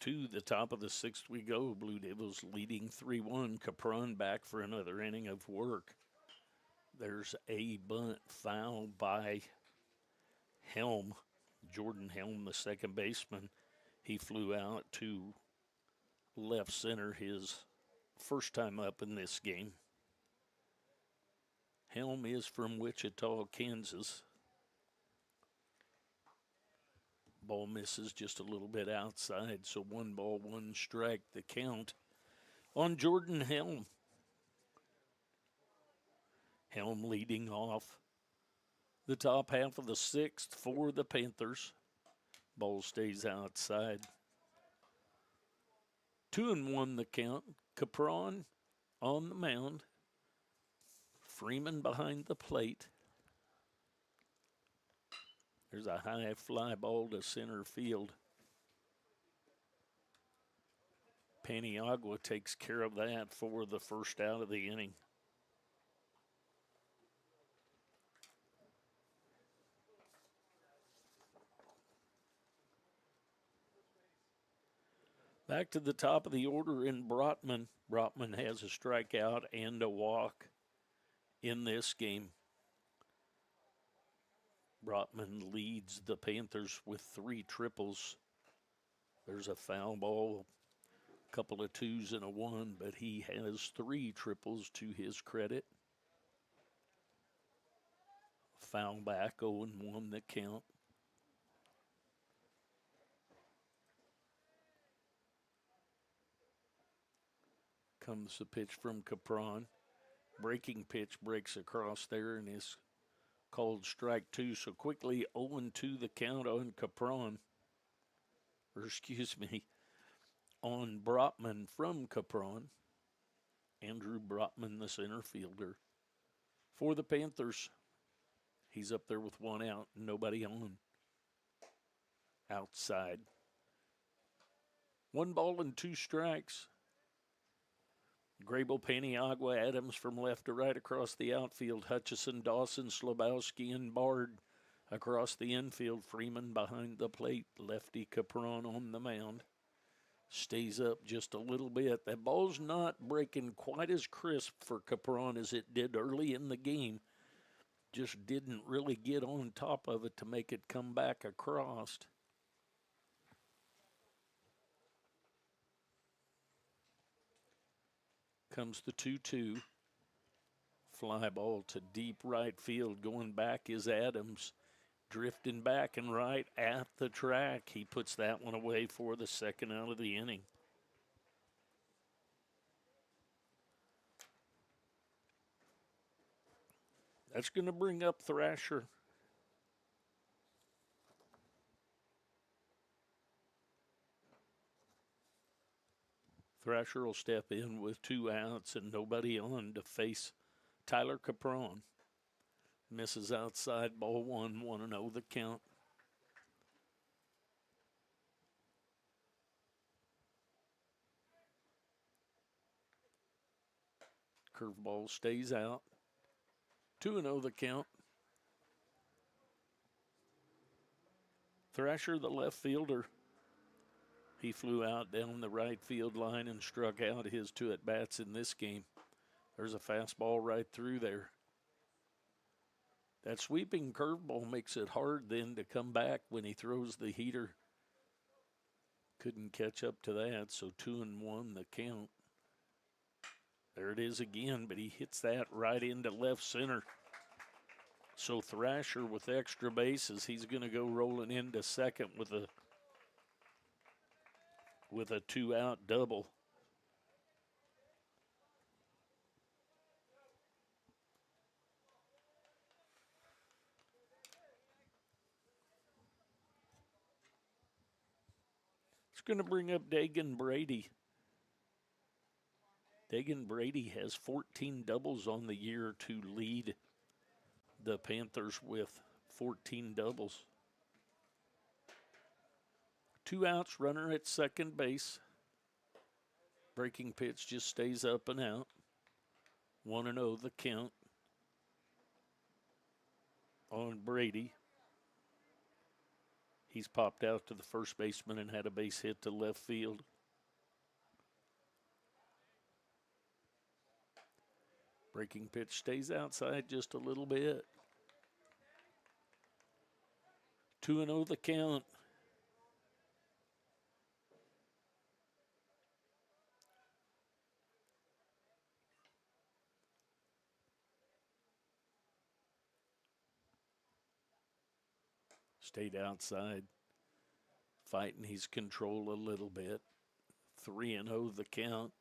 To the top of the 6th we go. Blue Devils leading 3-1. Capron back for another inning of work. There's a bunt foul by Helm. Jordan Helm, the second baseman. He flew out to left center his first time up in this game. Helm is from Wichita, Kansas. Ball misses just a little bit outside, so 1 ball, 1 strike, the count on Jordan Helm. Helm leading off the top half of the 6th for the Panthers. Ball stays outside. 2-1 the count. Capron on the mound. Freeman behind the plate. There's a high fly ball to center field. Paniagua takes care of that for the 1st out of the inning. Back to the top of the order in Brotman. Brotman has a strikeout and a walk in this game. Brotman leads the Panthers with 3 triples. There's a foul ball, a couple of 2s and a 1, but he has 3 triples to his credit. Foul back, 0-1 the count. Comes the pitch from Capron. Breaking pitch breaks across there and is called strike 2. So quickly 0-2 the count on Capron. Or excuse me, on Brotman from Capron. Andrew Brotman, the center fielder. For the Panthers, he's up there with 1 out, nobody on. Outside. 1 ball and 2 strikes. Grable, Paniagua, Adams from left to right across the outfield. Hutchison, Dawson, Slabowski, and Bard across the infield. Freeman behind the plate. Lefty Capron on the mound. Stays up just a little bit. That ball's not breaking quite as crisp for Capron as it did early in the game. Just didn't really get on top of it to make it come back across. Comes the 2-2. Fly ball to deep right field. Going back is Adams. Drifting back and right at the track. He puts that one away for the 2nd out of the inning. That's going to bring up Thrasher. Thrasher will step in with 2 outs and nobody on to face Tyler Capron. Misses outside, ball 1, 1-0 the count. Curveball stays out. 2-0 the count. Thrasher, the left fielder. He flew out down the right field line and struck out his 2 at-bats in this game. There's a fastball right through there. That sweeping curveball makes it hard then to come back when he throws the heater. Couldn't catch up to that, so 2-1 the count. There it is again, but he hits that right into left center. So Thrasher with extra bases, he's going to go rolling into second with a 2-out double. It's going to bring up Dagan Brady. Dagan Brady has 14 doubles on the year to lead the Panthers with 14 doubles. 2 outs, runner at second base. Breaking pitch just stays up and out. 1-0 the count on Brady. He's popped out to the first baseman and had a base hit to left field. Breaking pitch stays outside just a little bit. 2-0 the count. Stayed outside, fighting his control a little bit. 3-0 the count.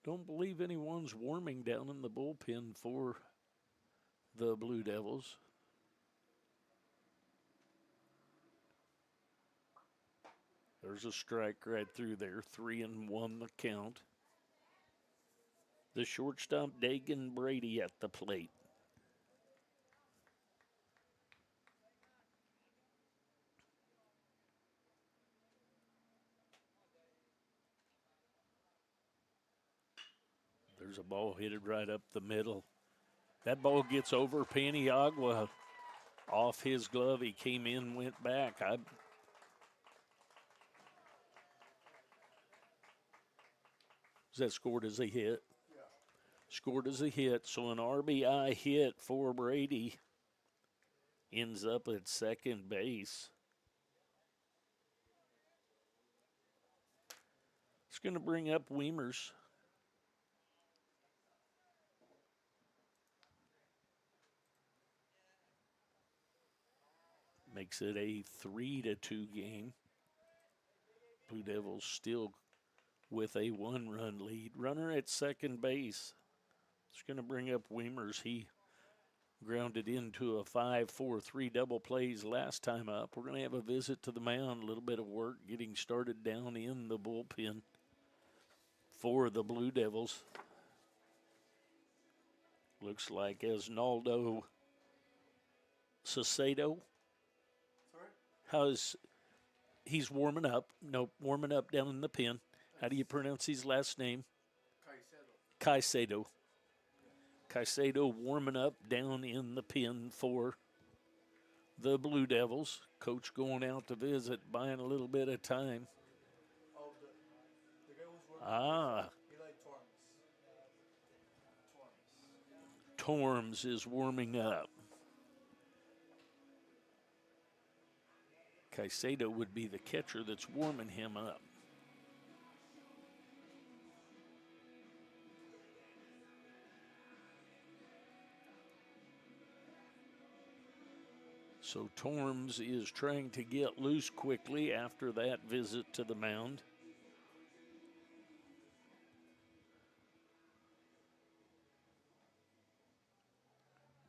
Don't believe anyone's warming down in the bullpen for the Blue Devils. There's a strike right through there. 3-1 the count. The shortstop, Dagan Brady, at the plate. There's a ball headed right up the middle. That ball gets over Paniagua off his glove. He came in, went back. Is that scored as a hit? Yeah. Scored as a hit, so an RBI hit for Brady. Ends up at second base. It's going to bring up Weimers. Makes it a 3-2 game. Blue Devils still with a 1-run lead. Runner at second base. It's going to bring up Weimers. He grounded into a 5-4-3 double plays last time up. We're going to have a visit to the mound, a little bit of work getting started down in the bullpen for the Blue Devils. Looks like Esnaldo Sacedo. Sorry? He's warming up. No, warming up down in the pen. How do you pronounce his last name? Caicedo. Caicedo warming up down in the pen for the Blue Devils. Coach going out to visit, buying a little bit of time. Oh, the guy who's working. He like Torms is warming up. Caicedo would be the catcher that's warming him up. So Torms is trying to get loose quickly after that visit to the mound.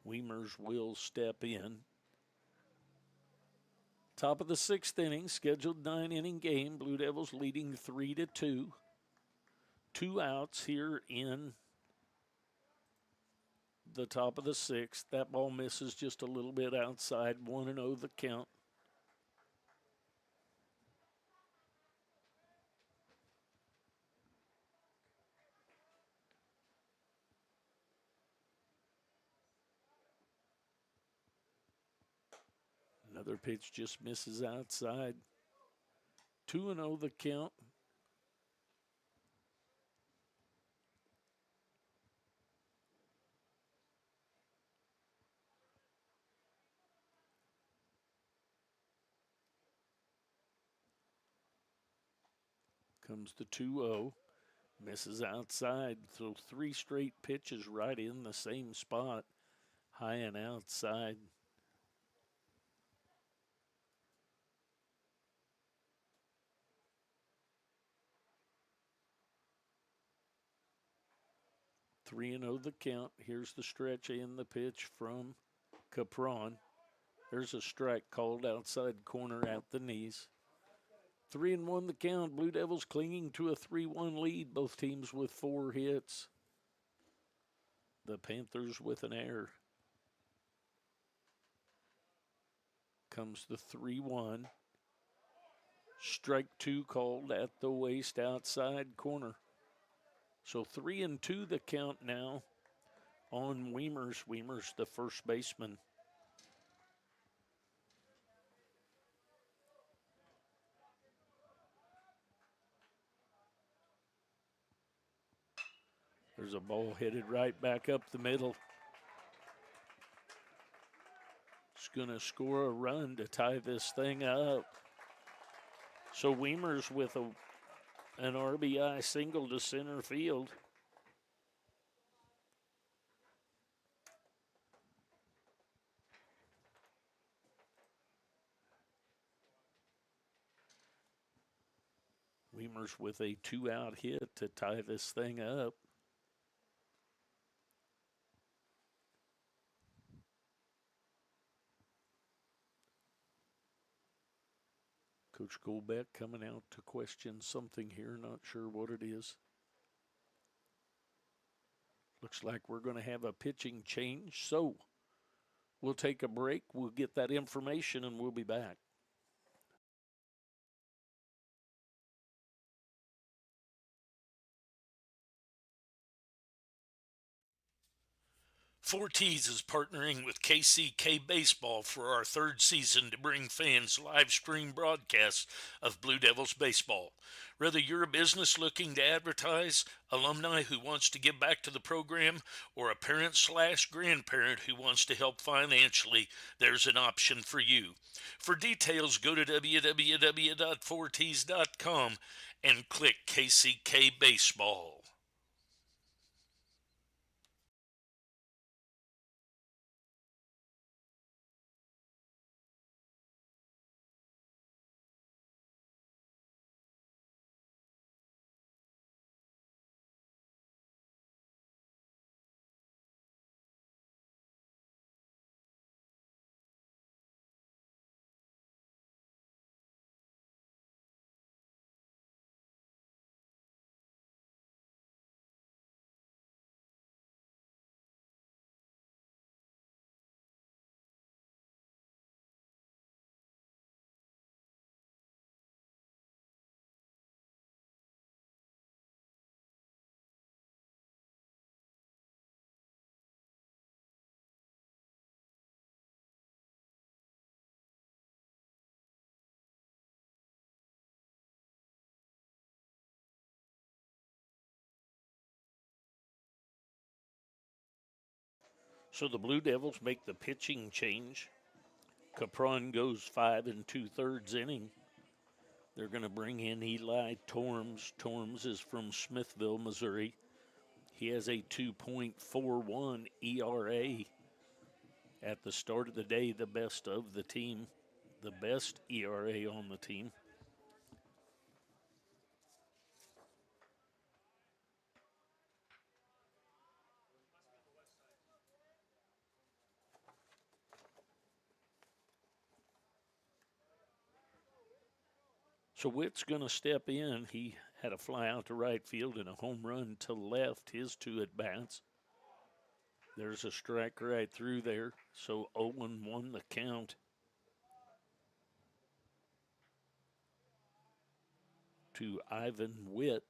Weimers will step in. Top of the 6th inning, scheduled 9-inning game. Blue Devils leading 3-2. 2 outs here in the top of the 6th. That ball misses just a little bit outside. 1-0 the count. Another pitch just misses outside. 2-0 the count. Comes the 2-0. Misses outside. So 3 straight pitches right in the same spot. High and outside. Three and 0 the count. Here's the stretch and the pitch from Capron. There's a strike called outside corner at the knees. 3-1 the count. Blue Devils clinging to a 3-1 lead. Both teams with 4 hits. The Panthers with an error. Comes the 3-1. Strike 2 called at the waist outside corner. So 3-2 the count now on Weimers. Weimers, the first baseman. There's a ball headed right back up the middle. It's going to score a run to tie this thing up. So Weimers with an RBI single to center field. Weimers with a 2-out hit to tie this thing up. Coach Golbeck coming out to question something here, not sure what it is. Looks like we're going to have a pitching change, so we'll take a break. We'll get that information and we'll be back. Forties is partnering with KCK Baseball for our third season to bring fans live stream broadcasts of Blue Devils baseball. Whether you're a business looking to advertise, alumni who wants to give back to the program, or a parent/grandparent who wants to help financially, there's an option for you. For details, go to www.fortees.com and click KCK Baseball. So the Blue Devils make the pitching change. Capron goes 5 2/3 inning. They're going to bring in Eli Torms. Torms is from Smithville, Missouri. He has a 2.41 ERA. At the start of the day, the best of the team, the best ERA on the team. So Witt's going to step in. He had a fly out to right field and a home run to left, his two at bats. There's a strike right through there. So 0-1 the count to Ivan Witt.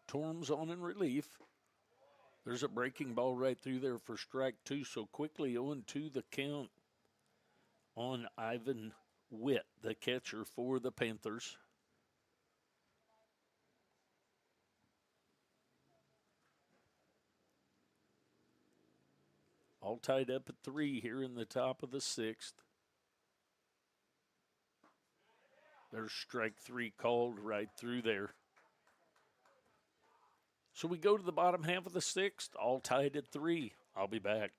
Torms on in relief. There's a breaking ball right through there for strike two. So quickly 0-2 the count on Ivan Witt, the catcher for the Panthers. All tied up at 3 here in the top of the 6th. There's strike 3 called right through there. So we go to the bottom half of the 6th, all tied at 3. I'll be back.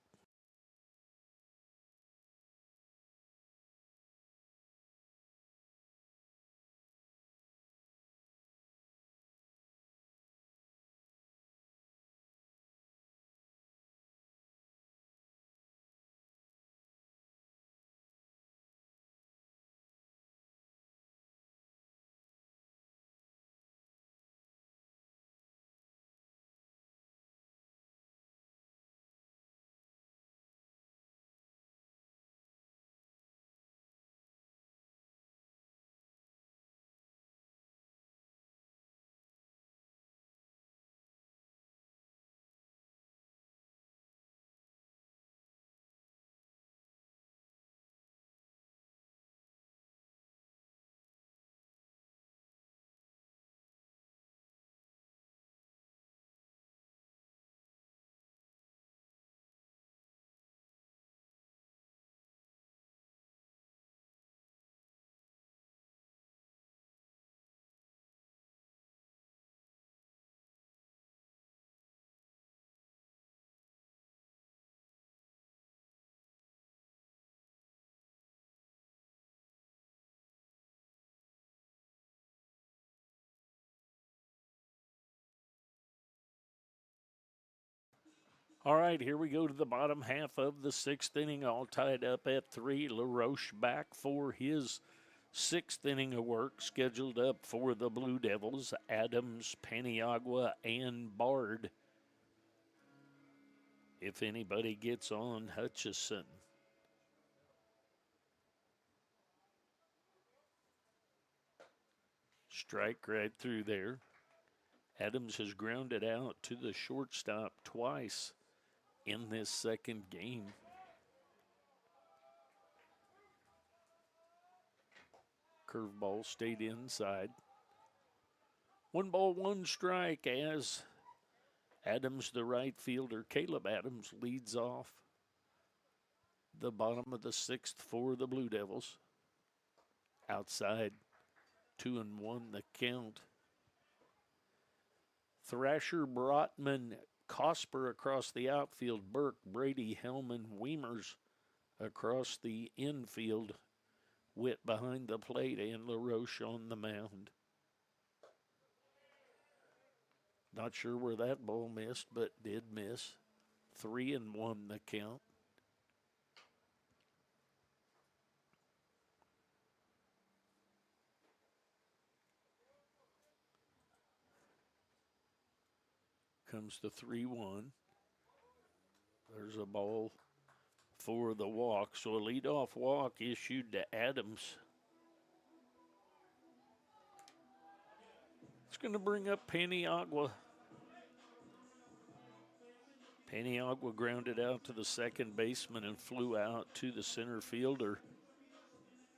All right, here we go to the bottom half of the 6th inning, all tied up at 3. LaRoche back for his 6th inning of work, scheduled up for the Blue Devils. Adams, Paniagua, and Bard. If anybody gets on, Hutchison. Strike right through there. Adams has grounded out to the shortstop twice in this second game. Curveball stayed inside. 1 ball, 1 strike as Adams, the right fielder, Caleb Adams, leads off the bottom of the 6th for the Blue Devils. Outside, 2-1 the count. Thrasher, Brotman, Cosper across the outfield. Burke, Brady, Hellman, Weimers across the infield. Witt behind the plate and LaRoche on the mound. Not sure where that ball missed, but did miss. 3-1 the count. Comes to 3-1. There's a ball for the walk. So a leadoff walk issued to Adams. It's going to bring up Paniagua. Paniagua grounded out to the second baseman and flew out to the center fielder.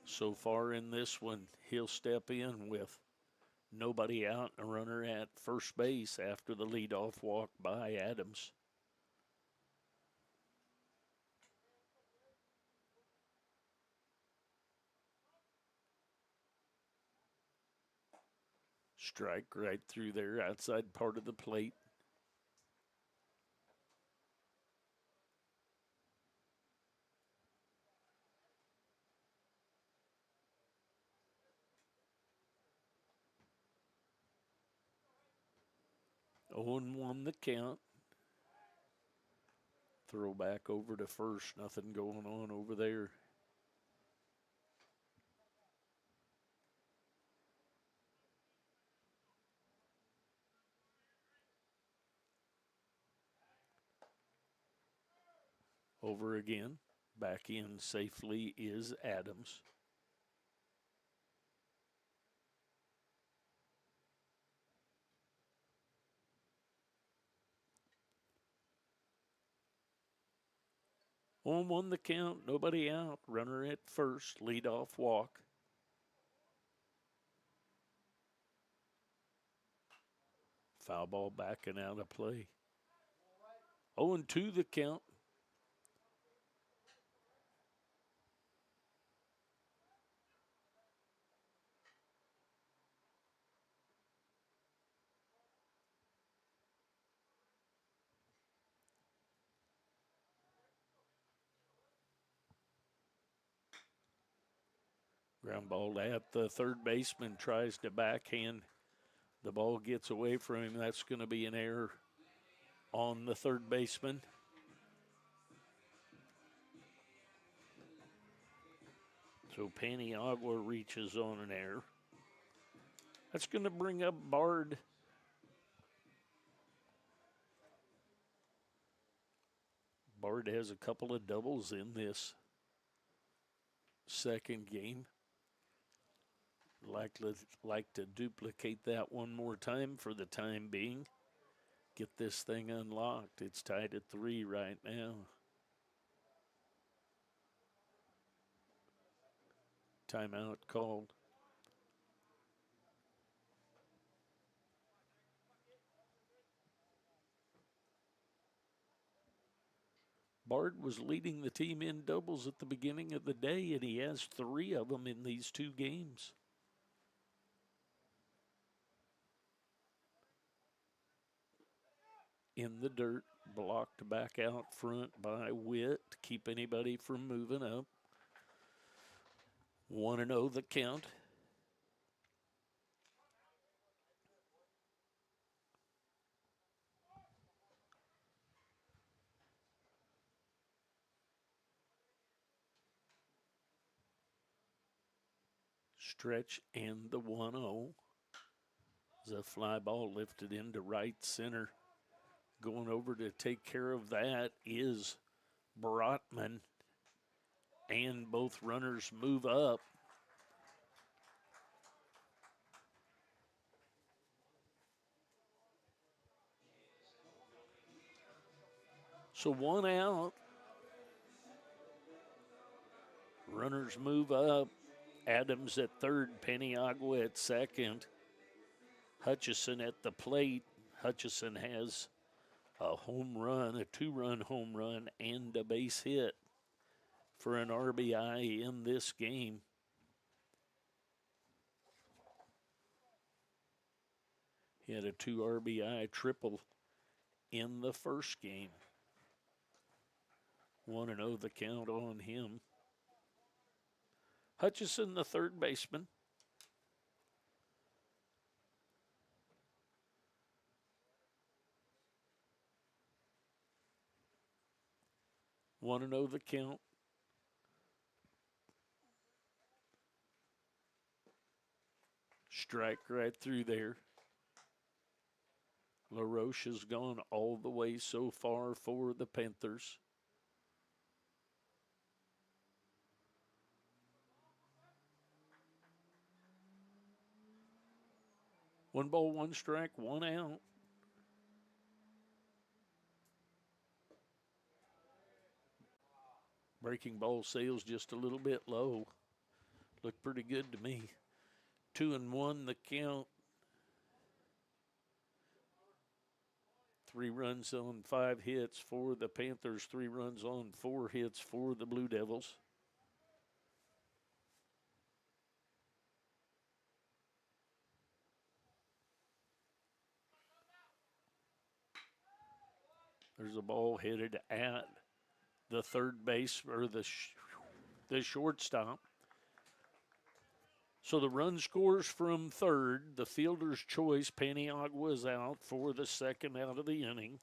So far in this one, he'll step in with nobody out and a runner at first base after the leadoff walk by Adams. Strike right through there, outside part of the plate. Owen won the count. Throw back over to first. Nothing going on over there. Over again. Back in safely is Adams. Owen won the count. Nobody out. Runner at first. Leadoff walk. Foul ball backing out of play. 0-2 the count. Ground ball at the third baseman, tries to backhand. The ball gets away from him. That's going to be an error on the third baseman. So Paniagua reaches on an error. That's going to bring up Bard. Bard has a couple of doubles in this second game. Like to duplicate that one more time for the time being. Get this thing unlocked. It's tied at 3 right now. Timeout called. Bard was leading the team in doubles at the beginning of the day, and he has 3 of them in these 2 games. In the dirt, blocked back out front by Witt to keep anybody from moving up. 1-0 the count. Stretch and the 1-0. The fly ball lifted into right center. Going over to take care of that is Brotman. And both runners move up. So 1 out. Runners move up. Adams at third, Paniagua at second. Hutchison at the plate. Hutchison has a home run, a 2-run home run, and a base hit for an RBI in this game. He had a 2 RBI triple in the first game. 1-0 the count on him. Hutchison, the third baseman. Want to know the count? Strike right through there. LaRoche has gone all the way so far for the Panthers. One ball, one strike, 1 out. Breaking ball sales just a little bit low. Looked pretty good to me. 2-1 the count. 3 runs on 5 hits for the Panthers. 3 runs on 4 hits for the Blue Devils. There's a ball headed at the third base or the shortstop. So the run scores from third. The fielder's choice, Paniagua, is out for the second out of the inning.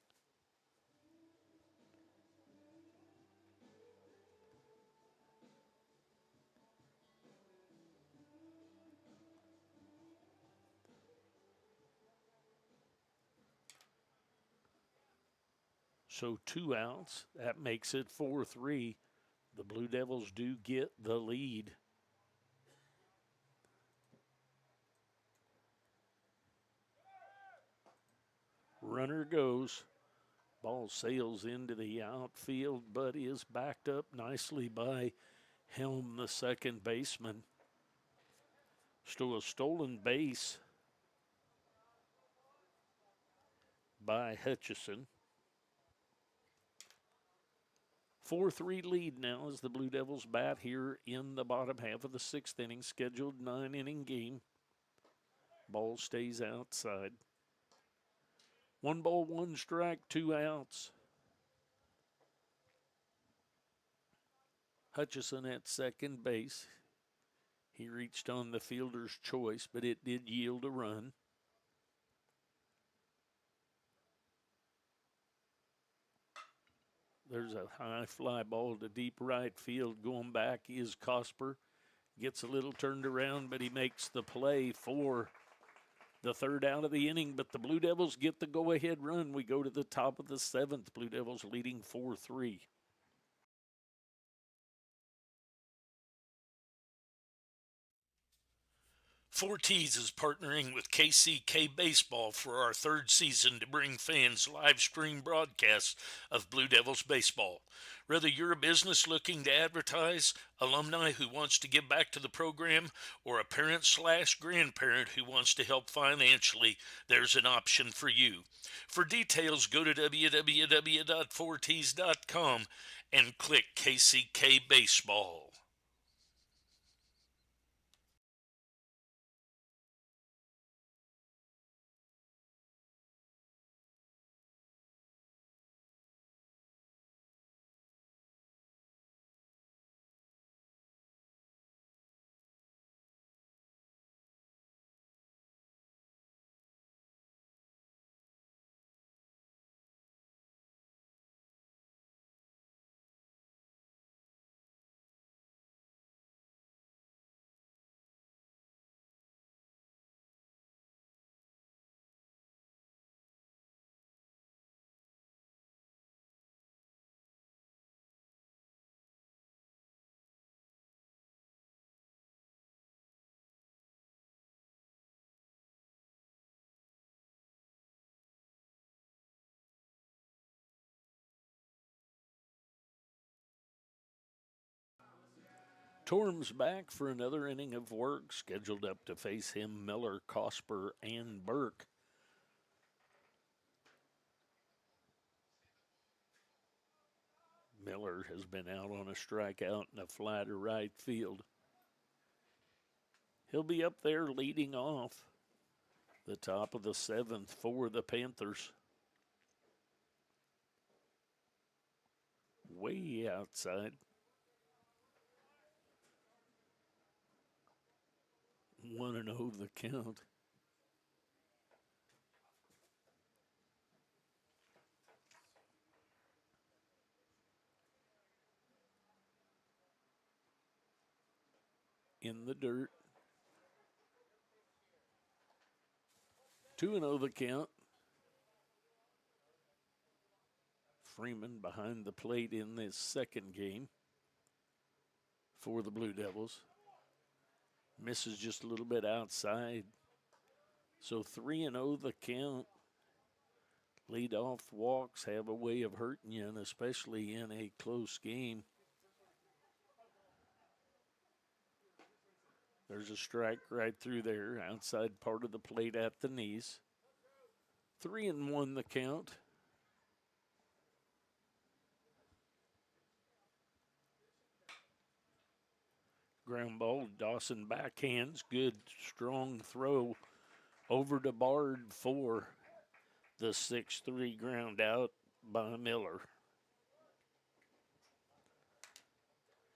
So 2 outs. That makes it 4-3. The Blue Devils do get the lead. Runner goes. Ball sails into the outfield, but is backed up nicely by Helm, the second baseman. Still a stolen base by Hutchison. 4-3 lead now as the Blue Devils bat here in the bottom half of the 6th inning, scheduled 9-inning game. Ball stays outside. 1 ball, 1 strike, 2 outs. Hutchison at second base. He reached on the fielder's choice, but it did yield a run. There's a high fly ball to deep right field. Going back is Cosper. Gets a little turned around, but he makes the play for the third out of the inning. But the Blue Devils get the go-ahead run. We go to the top of the 7th. Blue Devils leading 4-3. Forties is partnering with KCK Baseball for our 3rd season to bring fans live stream broadcasts of Blue Devils baseball. Whether you're a business looking to advertise, alumni who wants to give back to the program, or a parent/grandparent who wants to help financially, there's an option for you. For details, go to www.forties.com and click KCK Baseball. Torm's back for another inning of work, scheduled up to face him Miller, Cosper, and Burke. Miller has been out on a strikeout and a fly to right field. He'll be up there leading off the top of the 7th for the Panthers. Way outside. 1-0 the count. In the dirt. 2-0 the count. Freeman behind the plate in this second game for the Blue Devils. Misses just a little bit outside. So 3-0 the count. Leadoff walks have a way of hurting you, and especially in a close game. There's a strike right through there, outside part of the plate at the knees. 3-1 the count. Ground ball, Dawson backhands. Good, strong throw over to Bard for the 6-3 ground out by Miller.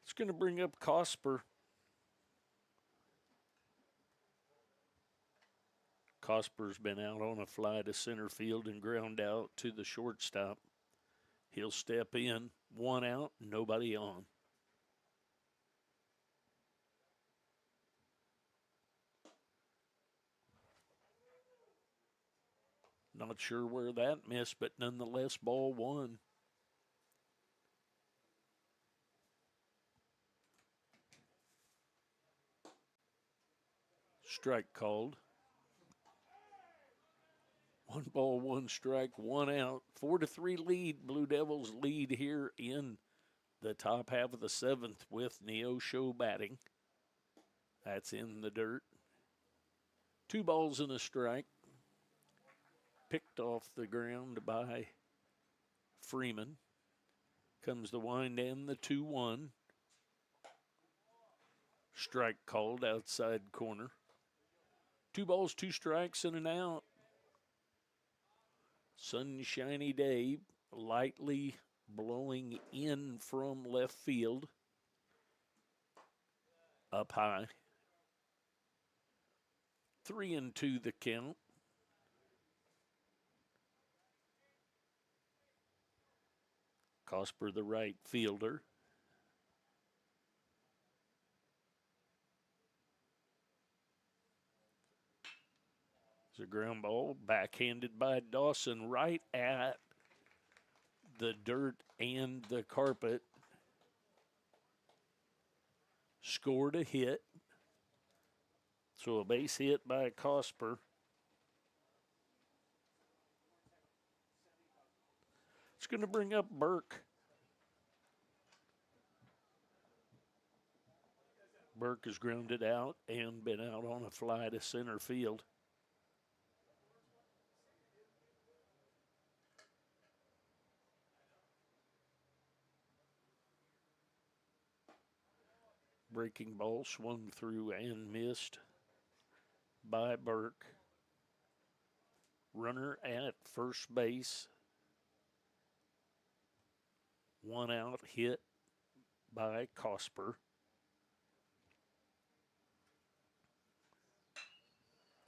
It's going to bring up Cosper. Cosper's been out on a fly to center field and ground out to the shortstop. He'll step in, 1 out, nobody on. Not sure where that missed, but nonetheless, ball 1. Strike called. 1 ball, 1 strike, 1 out. 4-3 lead. Blue Devils lead here in the top half of the 7th with Neosho batting. That's in the dirt. 2 balls and a strike. Picked off the ground by Freeman. Comes the wind and the 2-1. Strike called outside corner. 2 balls, 2 strikes, and an out. Sunshiny day, lightly blowing in from left field. Up high. 3-2 the count. Cosper, the right fielder. It's a ground ball, backhanded by Dawson, right at the dirt and the carpet. Scored a hit. So a base hit by Cosper. It's going to bring up Burke. Burke has grounded out and been out on a fly to center field. Breaking ball swung through and missed by Burke. Runner at first base. 1 out, hit by Cosper.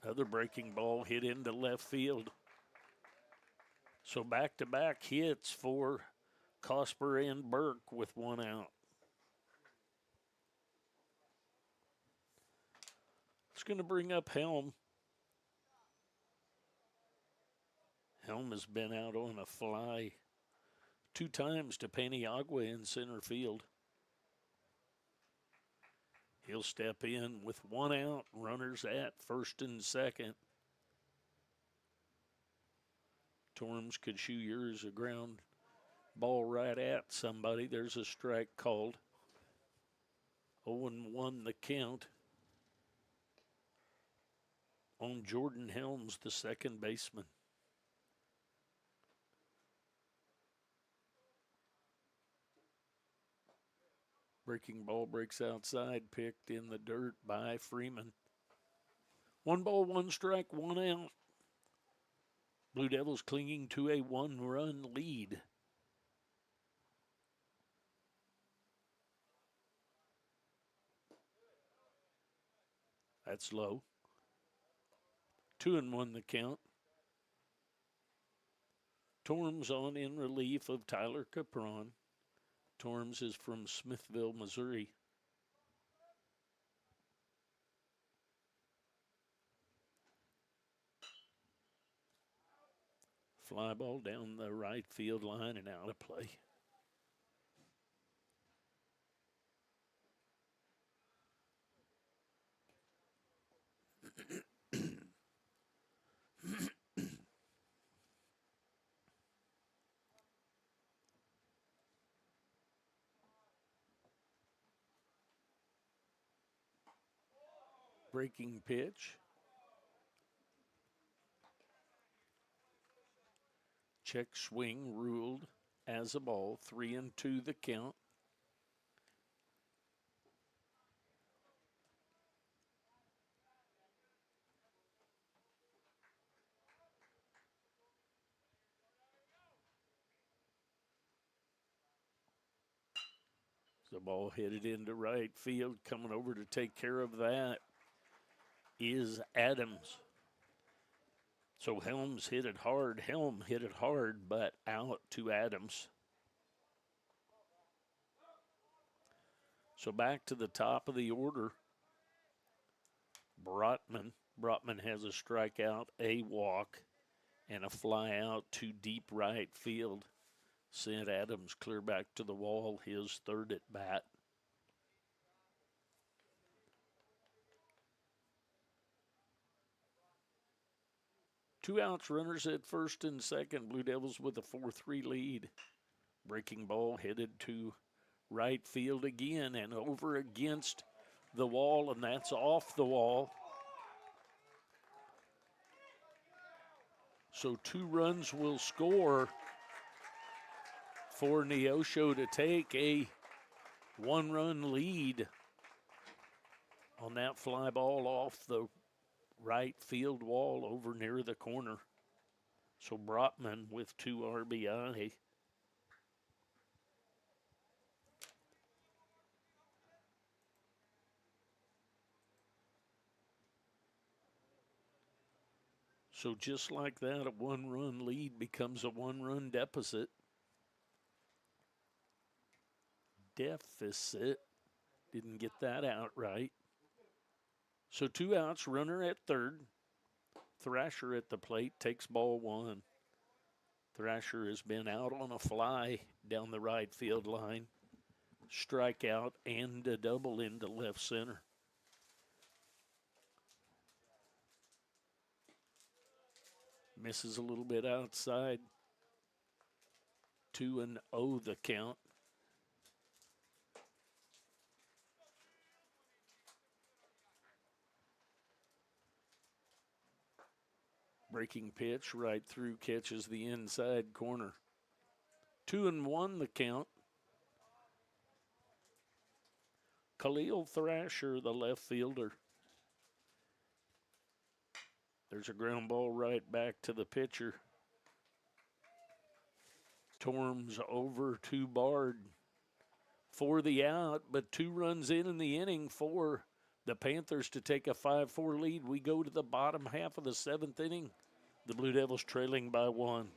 Another breaking ball hit into left field. So back-to-back hits for Cosper and Burke with 1 out. It's going to bring up Helm. Helm has been out on a fly 2 times to Paniagua in center field. He'll step in with 1 out, runners at first and second. Torms could shoot yours a ground ball right at somebody. There's a strike called. 0-1 the count on Jordan Helms, the second baseman. Breaking ball breaks outside, picked in the dirt by Freeman. 1 ball, 1 strike, 1 out. Blue Devils clinging to a 1-run lead. That's low. 2-1 the count. Torms on in relief of Tyler Capron. Torms is from Smithville, Missouri. Fly ball down the right field line and out of play. Breaking pitch. Check swing ruled as a ball. 3-2 the count. The ball headed into right field. Coming over to take care of that is Adams. So Helm hit it hard, but out to Adams. So back to the top of the order. Brotman has a strikeout, a walk, and a fly out to deep right field. Sent Adams clear back to the wall, his third at bat. Two outs, runners at first and second. Blue Devils with a 4-3 lead. Breaking ball headed to right field again and over against the wall, and that's off the wall. So 2 runs will score for Neosho to take a 1-run lead on that fly ball off the right field wall over near the corner. So Brotman with 2 RBI. So just like that, a 1-run lead becomes a 1-run deficit. Didn't get that out right. So 2 outs, runner at third. Thrasher at the plate takes ball 1. Thrasher has been out on a fly down the right field line. Strikeout and a double into left center. Misses a little bit outside. 2-0 the count. Breaking pitch right through, catches the inside corner. 2-1 the count. Khalil Thrasher, the left fielder. There's a ground ball right back to the pitcher. Torms over to Bard for the out, but 2 runs in the inning for the Panthers to take a 5-4 lead. We go to the bottom half of the 7th inning. The Blue Devils trailing by 1.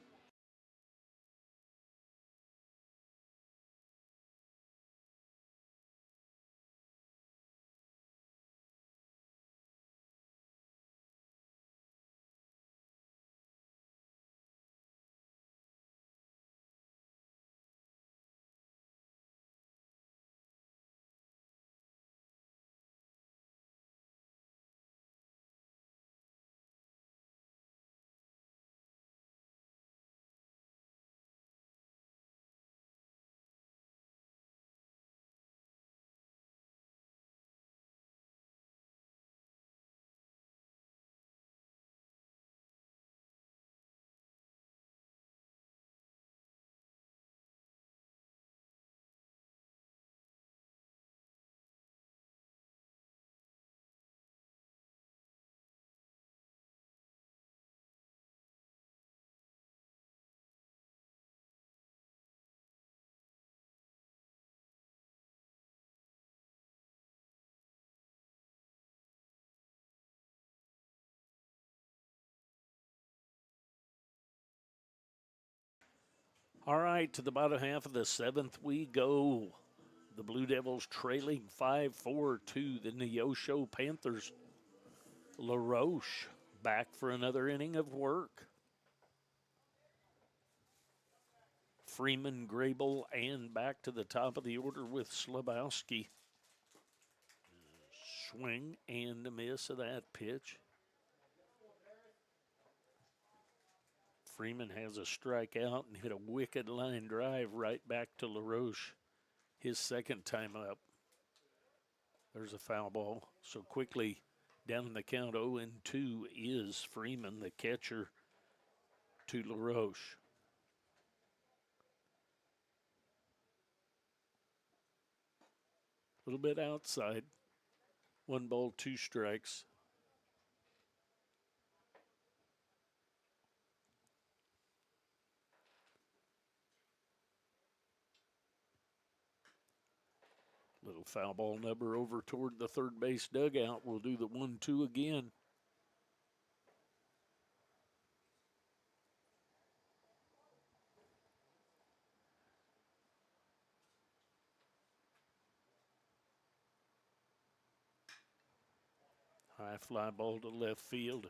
All right, to the bottom half of the seventh we go. The Blue Devils trailing 5-4 to the Neosho Panthers. LaRoche back for another inning of work. Freeman, Grable, and back to the top of the order with Slabowski. Swing and a miss of that pitch. Freeman has a strikeout and hit a wicked line drive right back to LaRoche. His second time up. There's a foul ball. So quickly down in the count 0-2 is Freeman, the catcher, to LaRoche. A little bit outside. 1 ball, 2 strikes. Little foul ball number over toward the third base dugout. We'll do the 1-2 again. High fly ball to left field.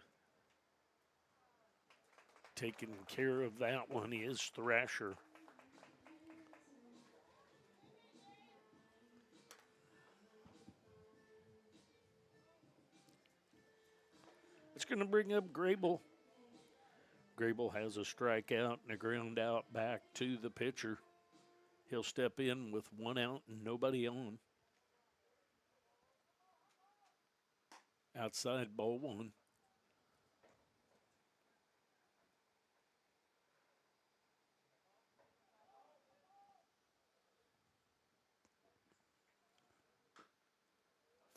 Taking care of that one is Thrasher. It's going to bring up Grable. Grable has a strikeout and a ground out back to the pitcher. He'll step in with 1 out and nobody on. Outside, ball 1.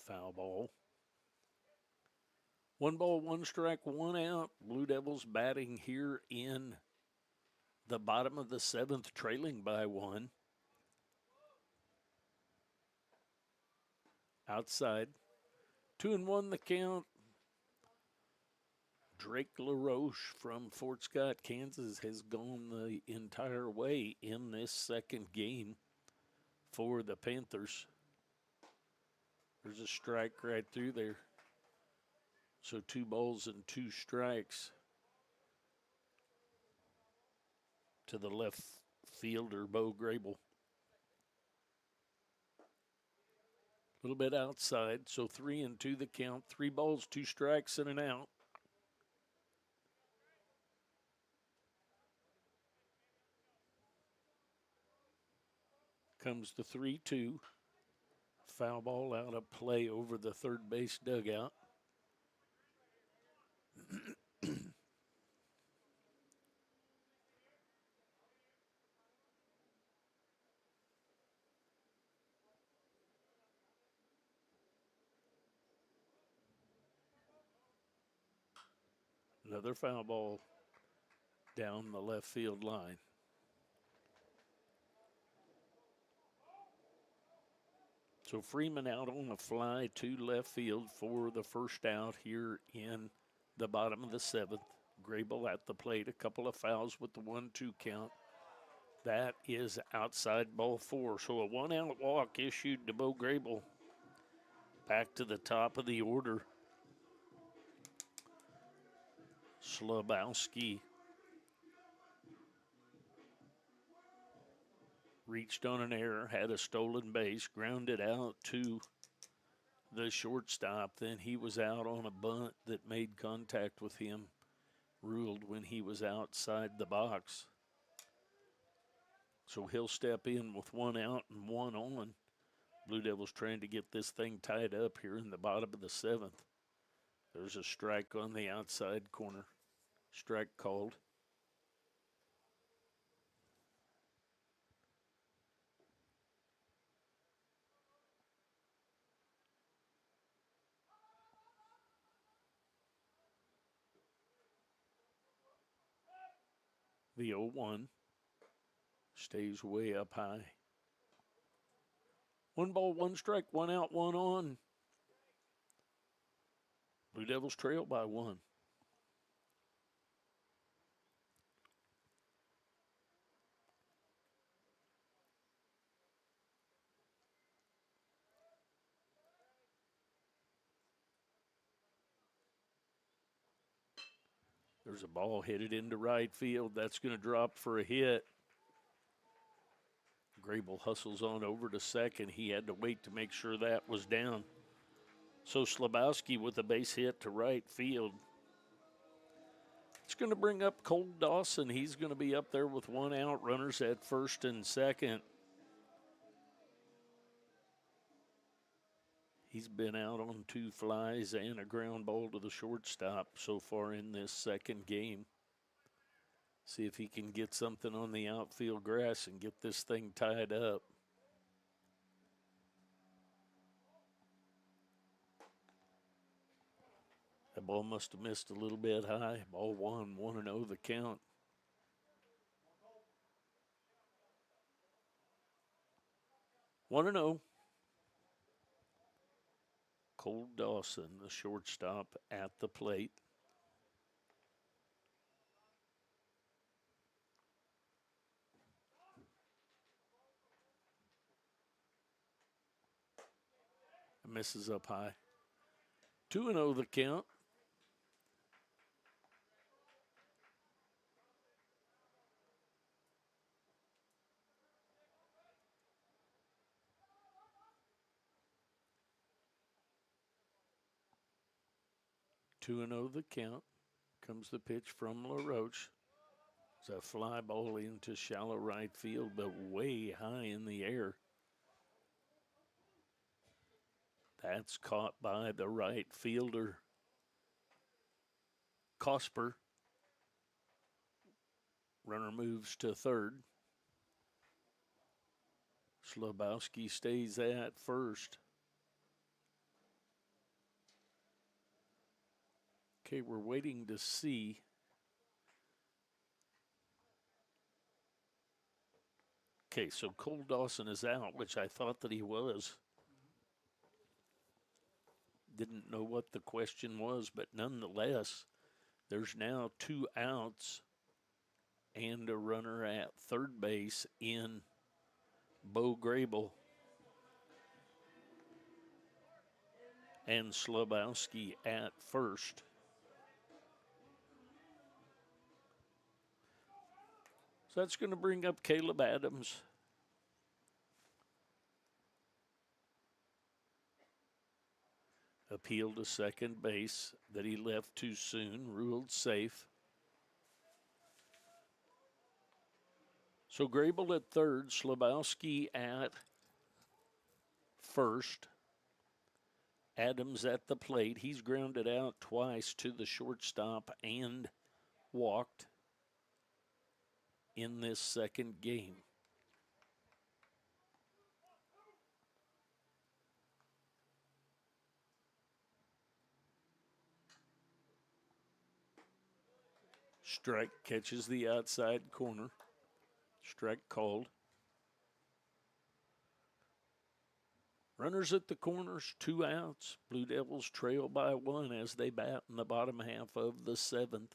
Foul ball. 1 ball, 1 strike, 1 out. Blue Devils batting here in the bottom of the 7th, trailing by 1. Outside. 2-1 the count. Drake LaRoche from Fort Scott, Kansas, has gone the entire way in this second game for the Panthers. There's a strike right through there. So 2 balls and 2 strikes to the left fielder, Bo Grable. A little bit outside, so 3-2 the count. 3 balls, 2 strikes, and an out. Comes the 3-2. Foul ball out of play over the third base dugout. Another foul ball down the left field line. So Freeman out on a fly to left field for the first out here in the bottom of the 7th. Grable at the plate, a couple of fouls with the 1-2 count. That is outside, ball 4. So a 1-out walk issued to Bo Grable. Back to the top of the order. Slabowski reached on an error, had a stolen base, grounded out to the shortstop. Then he was out on a bunt that made contact with him, ruled when he was outside the box. So he'll step in with 1 out and 1 on. Blue Devils trying to get this thing tied up here in the bottom of the 7th. There's a strike on the outside corner. Strike called. The 0-1 stays way up high. 1 ball, 1 strike, 1 out, 1 on. Blue Devils trail by 1. There's a ball headed into right field. That's going to drop for a hit. Grable hustles on over to second. He had to wait to make sure that was down. So Slabowski with a base hit to right field. It's going to bring up Cole Dawson. He's going to be up there with one out. Runners at first and second. He's been out on 2 flies and a ground ball to the shortstop so far in this second game. See if he can get something on the outfield grass and get this thing tied up. That ball must have missed a little bit high. Ball 1-0 the count. One and 0. Cole Dawson, the shortstop, at the plate. Misses up high. 2-0 the count. Two and 0 the count. Comes the pitch from LaRoche. It's a fly ball into shallow right field, but way high in the air. That's caught by the right fielder, Cosper. Runner moves to third. Slabowski stays at first. Okay, we're waiting to see. Okay, so Cole Dawson is out, which I thought that he was. Didn't know what the question was, but nonetheless, there's now 2 outs and a runner at third base in Bo Grable. And Slabowski at first. So that's going to bring up Caleb Adams. Appeal to second base that he left too soon, ruled safe. So Grable at third, Slabowski at first. Adams at the plate. He's grounded out twice to the shortstop and walked in this second game. Strike catches the outside corner. Strike called. Runners at the corners, 2 outs. Blue Devils trail by 1 as they bat in the bottom half of the 7th.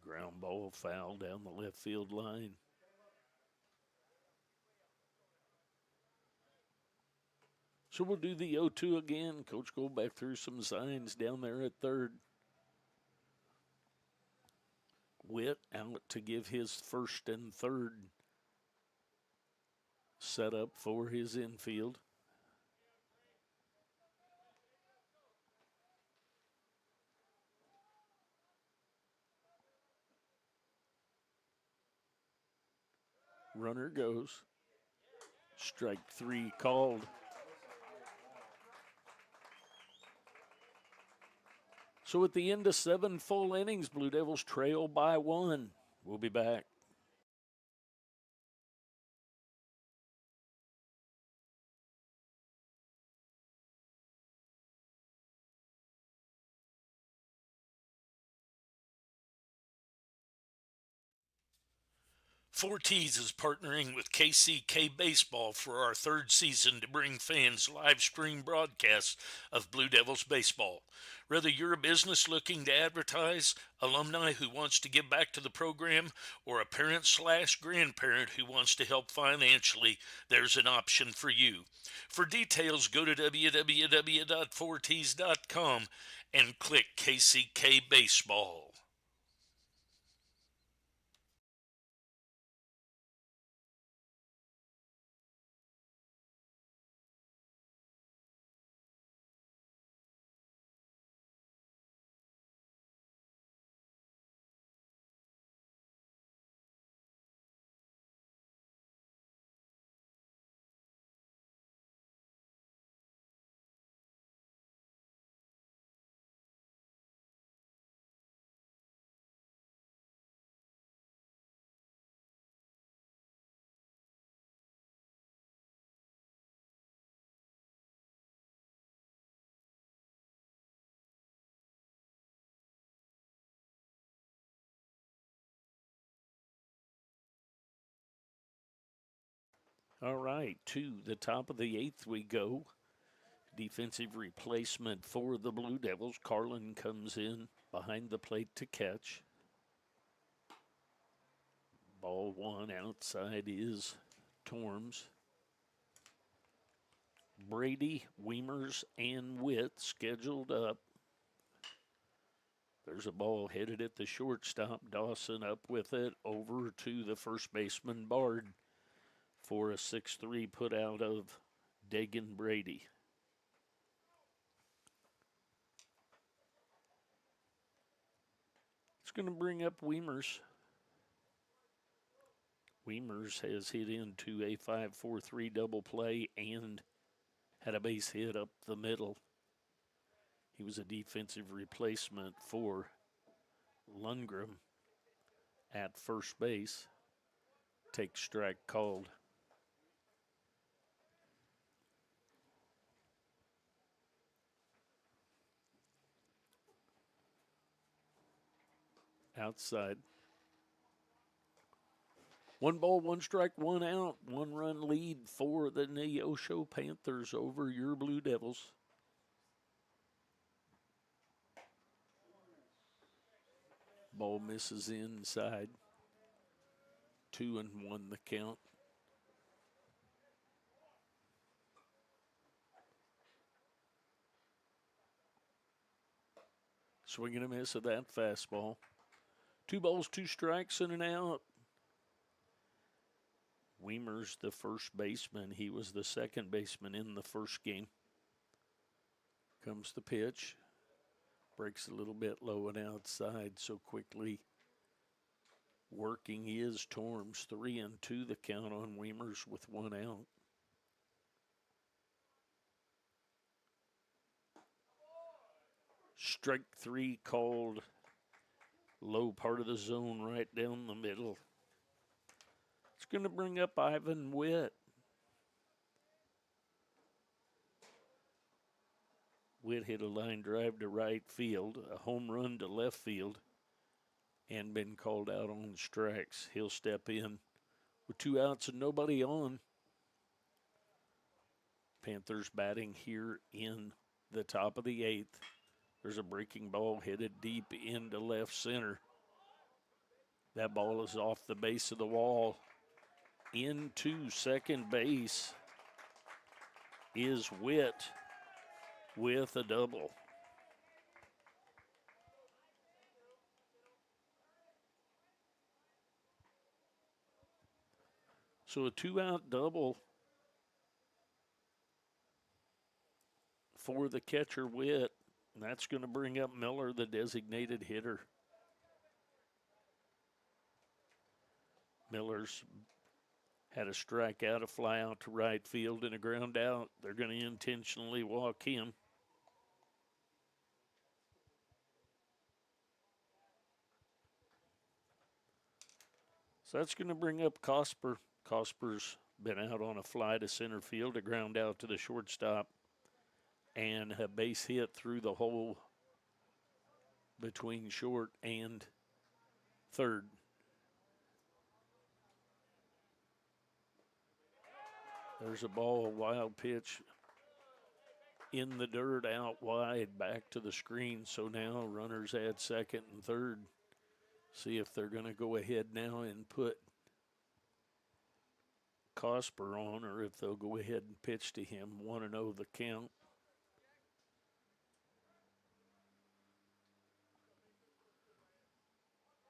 Ground ball foul down the left field line. So we'll do the 0-2 again. Coach Goldbeck threw some signs down there at third. Witt out to give his first and third set up for his infield. Runner goes. Strike 3 called. So at the end of 7 full innings, Blue Devils trail by 1. We'll be back. Forties is partnering with KCK Baseball for our third season to bring fans live stream broadcasts of Blue Devils baseball. Whether you're a business looking to advertise, alumni who wants to give back to the program, or a parent/grandparent who wants to help financially, there's an option for you. For details, go to www.fortees.com and click KCK Baseball. All right, to the top of the eighth we go. Defensive replacement for the Blue Devils. Carlin comes in behind the plate to catch. Ball one, outside is Torms. Brady, Weimers, and Witt scheduled up. There's a ball headed at the shortstop. Dawson up with it over to the first baseman, Bard, for a 6-3 put out of Dagan Brady. It's going to bring up Weimers. Weimers has hit into a 5-4-3 double play and had a base hit up the middle. He was a defensive replacement for Lundgren at first base. Take strike called. Outside. 1 ball, 1 strike, 1 out. 1 run lead for the Neosho Panthers over your Blue Devils. Ball misses inside. 2-1 the count. Swing and a miss of that fastball. 2 balls, 2 strikes, and an out. Weimers, the first baseman. He was the second baseman in the first game. Comes the pitch. Breaks a little bit low and outside, so quickly working is Torms. 3-2 the count on Weimers with 1 out. Strike 3 called. Low part of the zone right down the middle. It's going to bring up Ivan Witt. Witt hit a line drive to right field, a home run to left field, and been called out on strikes. He'll step in with 2 outs and nobody on. Panthers batting here in the top of the 8th. There's a breaking ball headed deep into left center. That ball is off the base of the wall. Into second base is Witt with a double. So a 2-out double for the catcher Witt. And that's going to bring up Miller, the designated hitter. Miller's had a strikeout, a fly out to right field, and a ground out. They're going to intentionally walk him. So that's going to bring up Cosper. Cosper's been out on a fly to center field, a ground out to the shortstop, and a base hit through the hole between short and third. There's a ball, a wild pitch in the dirt out wide back to the screen. So now runners at second and third. See if they're going to go ahead now and put Cosper on, or if they'll go ahead and pitch to him. 1-0 the count.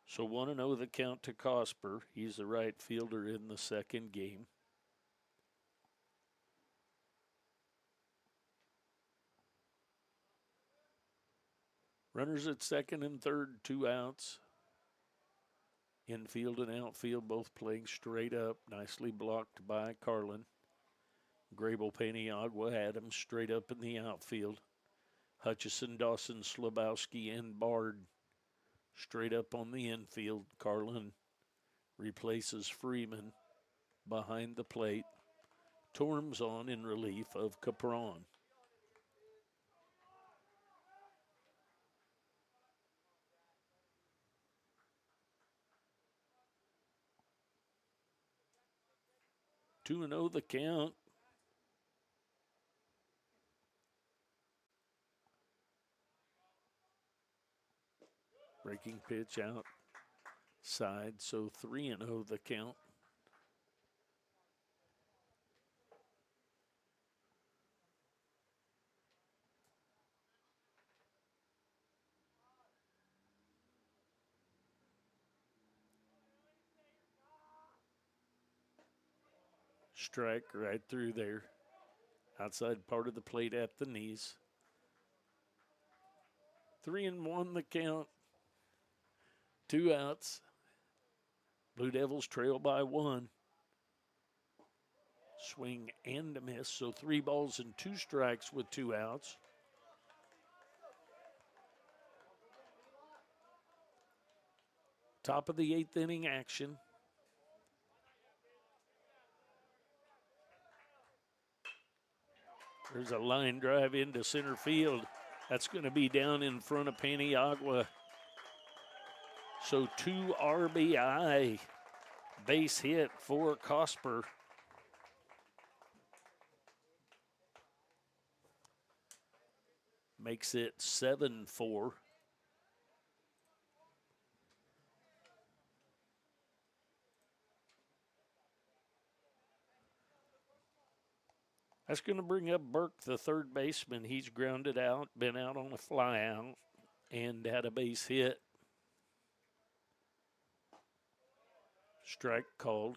So 1-0 the count to Cosper. He's the right fielder in the second game. Runners at second and third, 2 outs. Infield and outfield both playing straight up. Nicely blocked by Carlin. Grable, Paniagua, Adams straight up in the outfield. Hutchison, Dawson, Slabowski, and Bard straight up on the infield. Carlin replaces Freeman behind the plate. Torms on in relief of Capron. Two and 0 the count. Breaking pitch outside, so 3-0 the count. Strike right through there. Outside part of the plate at the knees. 3-1 the count. 2 outs. Blue Devils trail by 1. Swing and a miss, so 3 balls and 2 strikes with 2 outs. Top of the 8th inning action. There's a line drive into center field. That's going to be down in front of Paniagua. So 2 RBI, base hit for Cosper. Makes it 7-4. That's going to bring up Burke, the third baseman. He's grounded out, been out on a fly out, and had a base hit. Strike called.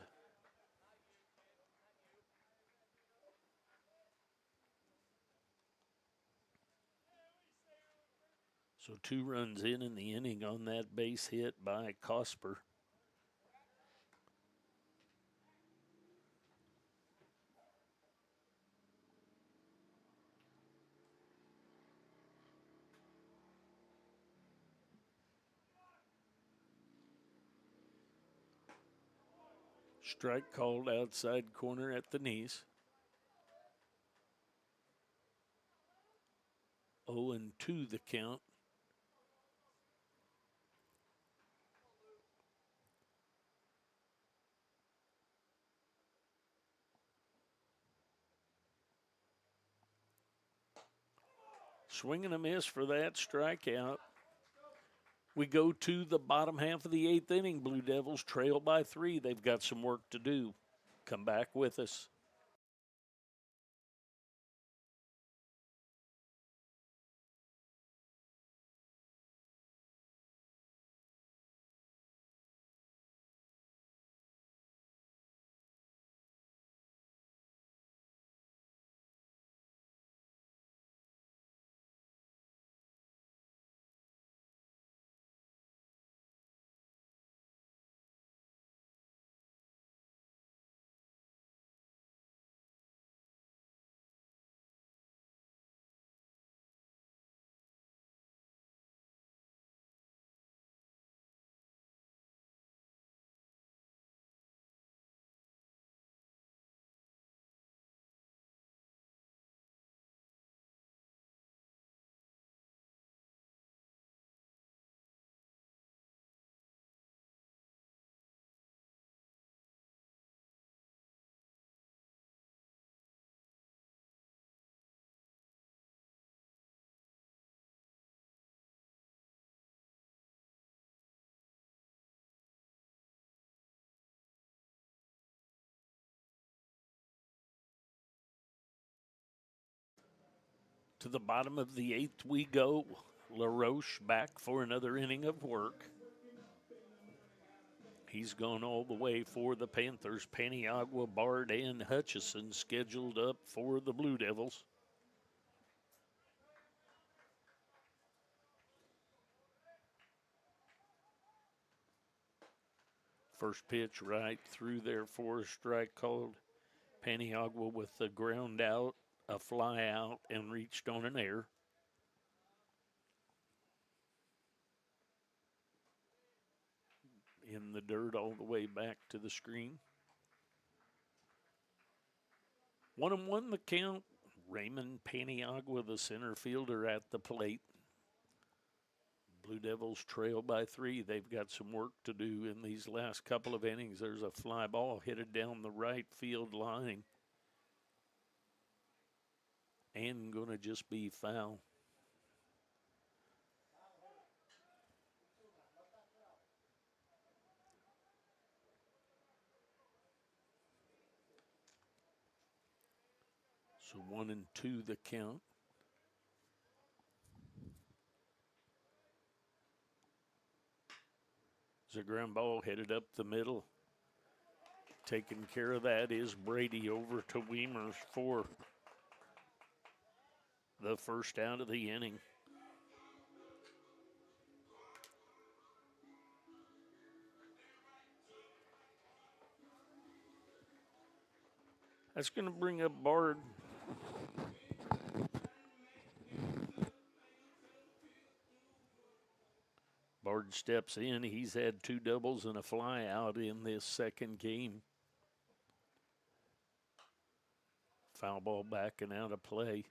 So 2 runs in the inning on that base hit by Cosper. Strike called outside corner at the knees. 0-2 the count. Swing and a miss for that strikeout. We go to the bottom half of the 8th inning. Blue Devils trail by 3. They've got some work to do. Come back with us. To the bottom of the 8th we go. LaRoche back for another inning of work. He's gone all the way for the Panthers. Paniagua, Bard, and Hutchison scheduled up for the Blue Devils. First pitch right through there for a strike called. Paniagua with the ground out, a fly out, and reached on an error. In the dirt all the way back to the screen. 1-1 the count. Raymond Paniagua, the center fielder, at the plate. Blue Devils trail by 3. They've got some work to do in these last couple of innings. There's a fly ball headed down the right field line. And going to just be foul. So 1-2 the count. There's a ground ball headed up the middle. Taking care of that is Brady over to Weimer for the first out of the inning. That's going to bring up Bard. Bard steps in. He's had 2 doubles and a fly out in this second game. Foul ball backing out of play.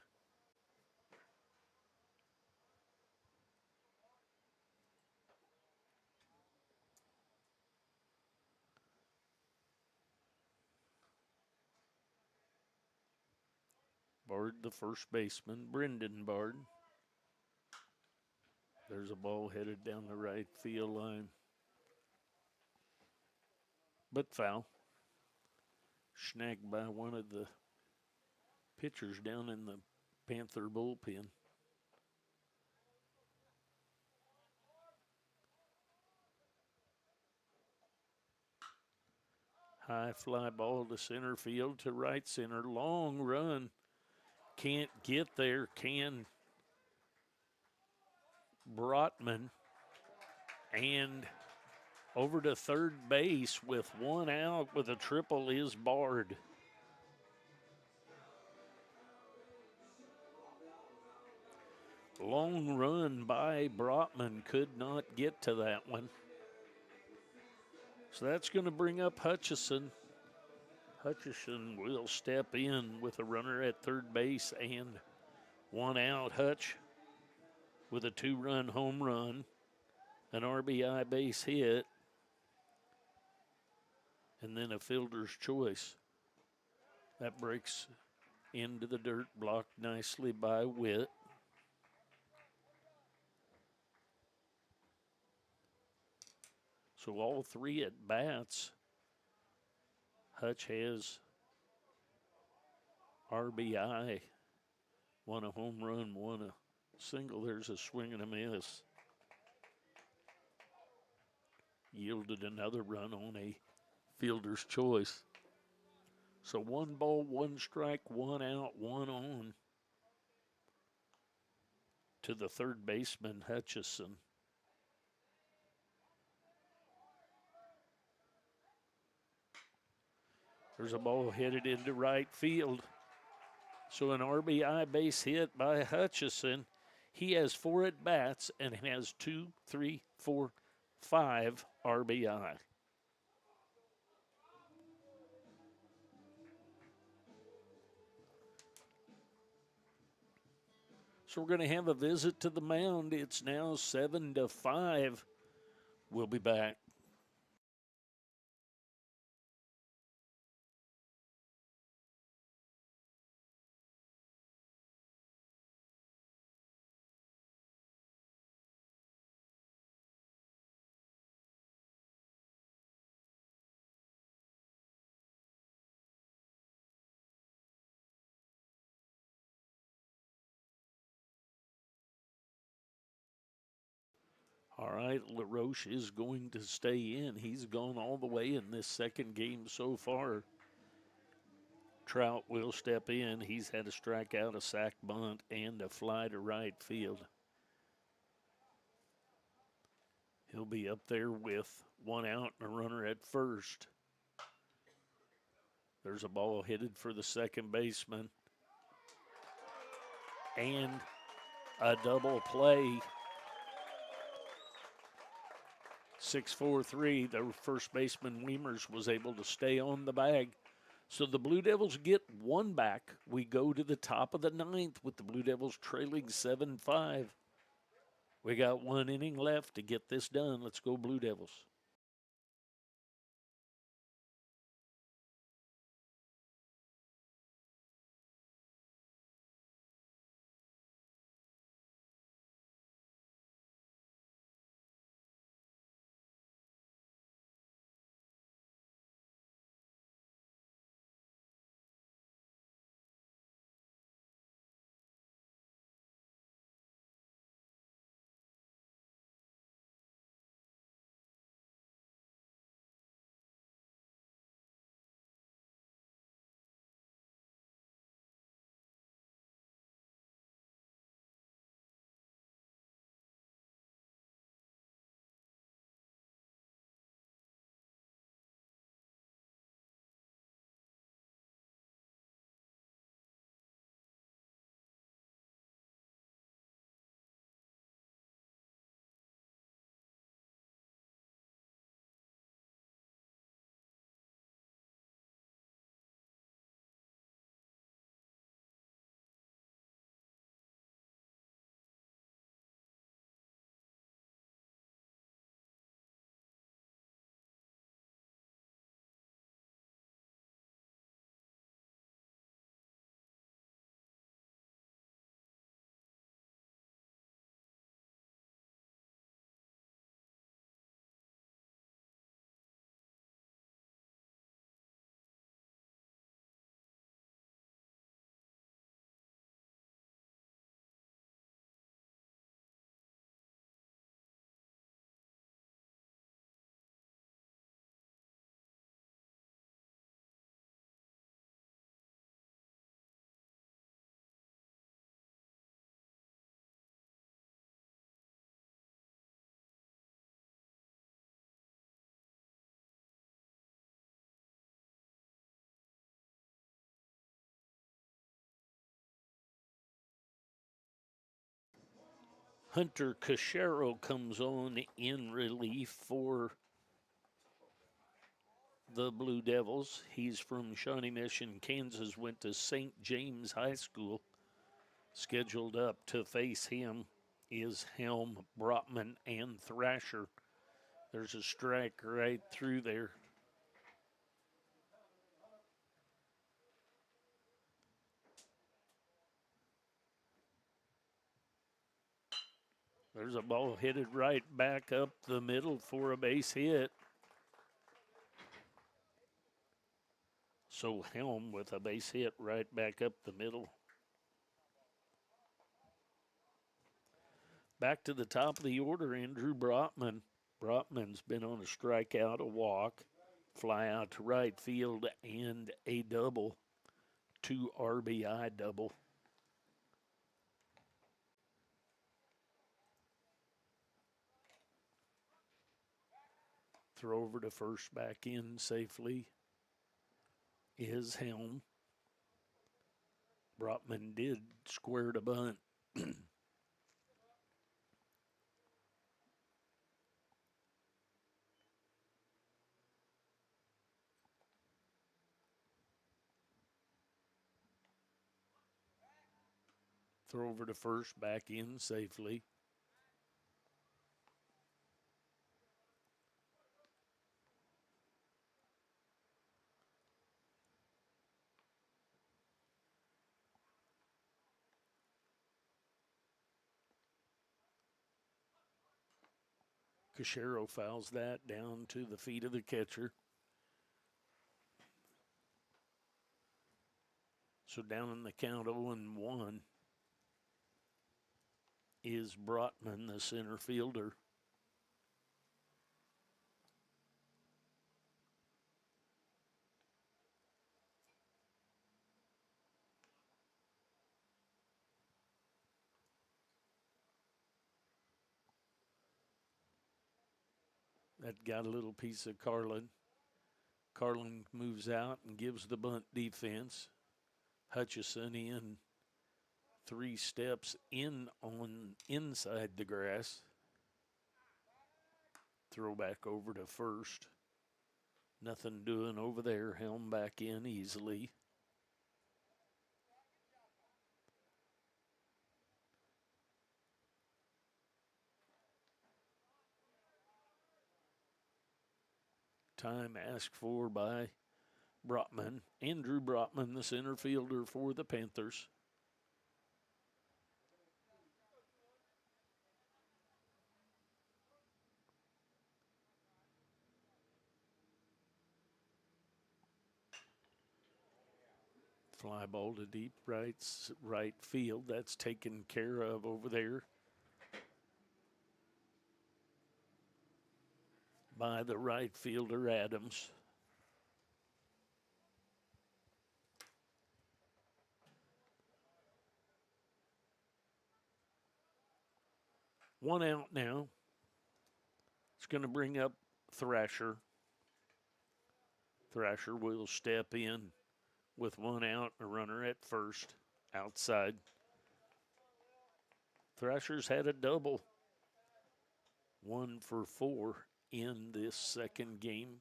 Bard, the first baseman, Brendan Bard. There's a ball headed down the right field line. But foul. Snagged by one of the pitchers down in the Panther bullpen. High fly ball to center field, to right center. Long run. Can't get there. Can Brotman. And over to third base with 1 out with a triple is Bard. Long run by Brotman, could not get to that one. So that's going to bring up Hutchison. Hutchison will step in with a runner at third base and 1 out. Hutch with a 2-run home run, an RBI base hit, and then a fielder's choice. That breaks into the dirt, blocked nicely by Witt. So all 3 at bats, Hutch has RBI, 1 a home run, 1 a single. There's a swing and a miss. Yielded another run on a fielder's choice. So 1 ball, 1 strike, 1 out, 1 on to the third baseman, Hutchison. There's a ball headed into right field. So an RBI base hit by Hutchison. He has 4 at bats and has 2, 3, 4, 5 RBI. So we're going to have a visit to the mound. It's now 7-5. We'll be back. All right, LaRoche is going to stay in. He's gone all the way in this second game so far. Trout will step in. He's had a strikeout, a sac bunt, and a fly to right field. He'll be up there with one out and a runner at first. There's a ball headed for the second baseman. And a double play. 6-4-3. The first baseman Weimers was able to stay on the bag. So the Blue Devils get one back. We go to the top of the ninth with the Blue Devils trailing 7-5. We got one inning left to get this done. Let's go Blue Devils. Hunter Cachero comes on in relief for the Blue Devils. He's from Shawnee Mission, Kansas, went to St. James High School. Scheduled up to face him is Helm, Brotman, and Thrasher. There's a strike right through there. There's a ball headed right back up the middle for a base hit. So Helm with a base hit right back up the middle. Back to the top of the order, Andrew Brotman. Brotman's been on a strikeout, a walk, fly out to right field, and a double. 2 RBI double. Throw over to first, back in safely is Helm. Brotman did square to bunt. Throw over to first, back in safely. Cachero fouls that down to the feet of the catcher. So down in the count 0-1 is Brotman, the center fielder. That got a little piece of Carlin. Carlin moves out and gives the bunt defense. Hutchison in 3 steps in on inside the grass. Throw back over to first. Nothing doing over there. Helm back in easily. Time asked for by Brotman. Andrew Brotman, the center fielder for the Panthers. Fly ball to deep right field. That's taken care of over there by the right fielder, Adams. One out now. It's going to bring up Thrasher. Thrasher will step in with 1 out, a runner at first, outside. Thrasher's had a double. 1 for 4 in this second game.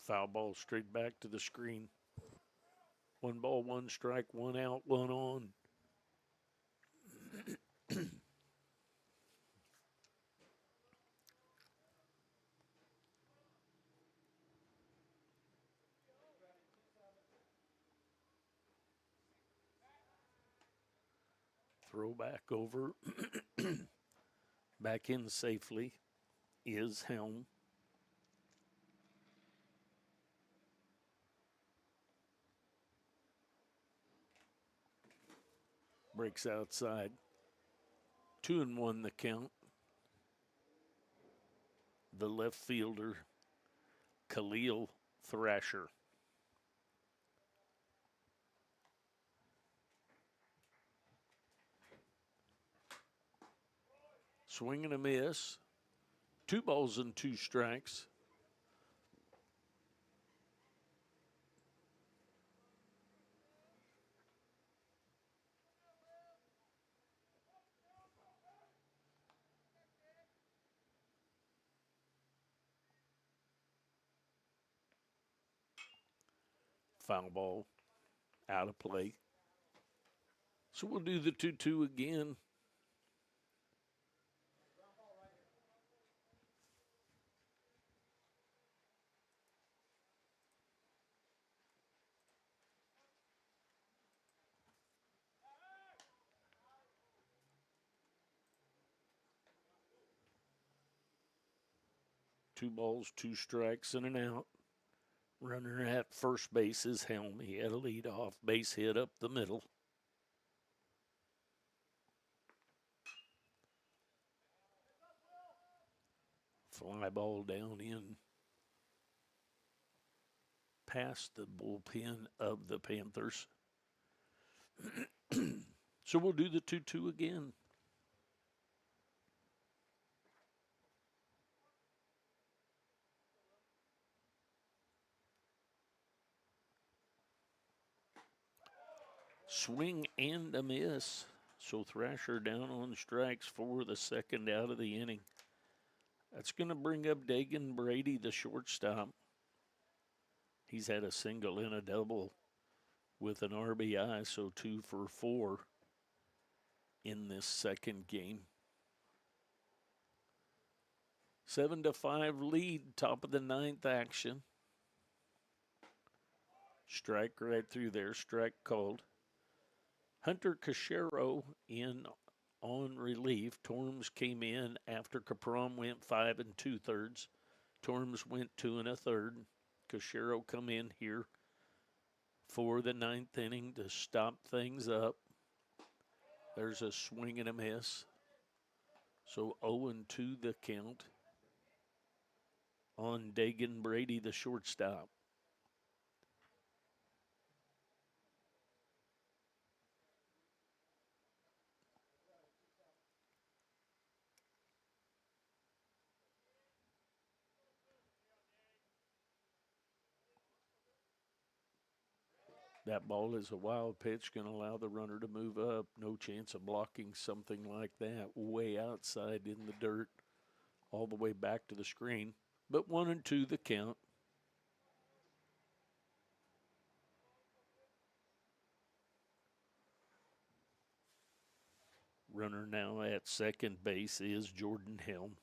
Foul ball straight back to the screen. 1 ball, 1 strike, 1 out, 1 on. Throw back over. Back in safely is Helm. Breaks outside. 2-1 the count. The left fielder, Khalil Thrasher. Swing and a miss. 2 balls and 2 strikes. Foul ball out of play. So we'll do the 2-2 again. Two balls, 2 strikes, and an out. Runner at first base is Helm. He had a leadoff base hit up the middle. Fly ball down in past the bullpen of the Panthers. So we'll do the 2-2 again. Swing and a miss. So Thrasher down on strikes for the second out of the inning. That's going to bring up Dagan Brady, the shortstop. He's had a single and a double with an RBI, so 2 for 4 in this second game. 7-5 lead, top of the 9th action. Strike right through there, strike called. Hunter Cachero in on relief. Torms came in after Capron went 5 2/3. Torms went 2 1/3. Cachero come in here for the 9th inning to stop things up. There's a swing and a miss. So 0-2 the count on Dagan Brady, the shortstop. That ball is a wild pitch, going to allow the runner to move up. No chance of blocking something like that way outside in the dirt, all the way back to the screen. But 1-2 the count. Runner now at second base is Jordan Helm.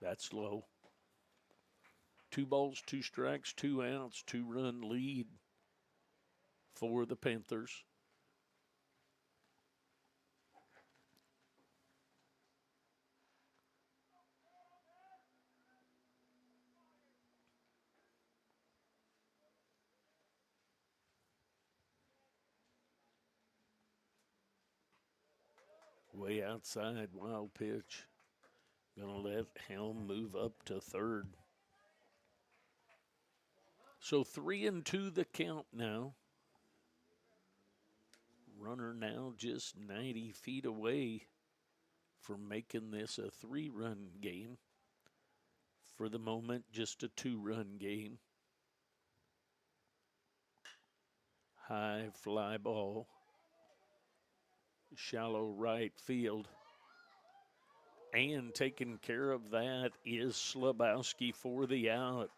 That's low. 2 balls, 2 strikes, 2 outs, 2-run lead for the Panthers. Way outside, wild pitch. Gonna let Helm move up to third. So 3-2 the count now. Runner now just 90 feet away from making this a 3-run game. For the moment, just a 2-run game. High fly ball. Shallow right field. And taking care of that is Slabowski for the out.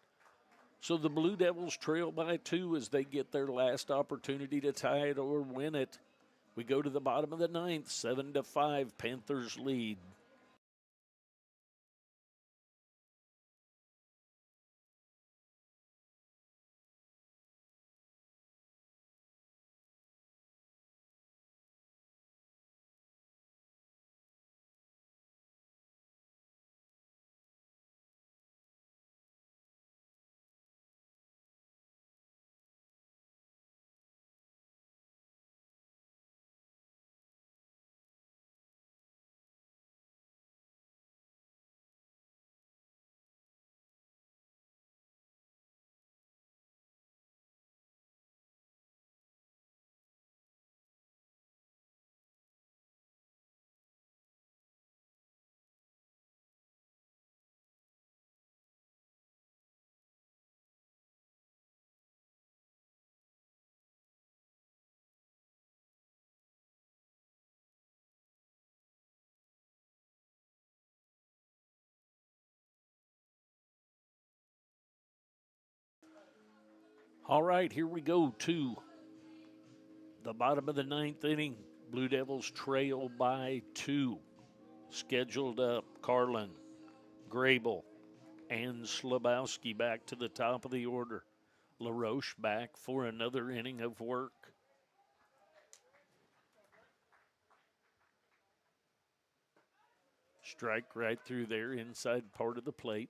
So the Blue Devils trail by 2 as they get their last opportunity to tie it or win it. We go to the bottom of the 9th, 7-5, Panthers lead. All right, here we go to the bottom of the 9th inning. Blue Devils trail by 2. Scheduled up, Carlin, Grable, and Slabowski back to the top of the order. LaRoche back for another inning of work. Strike right through there, inside part of the plate.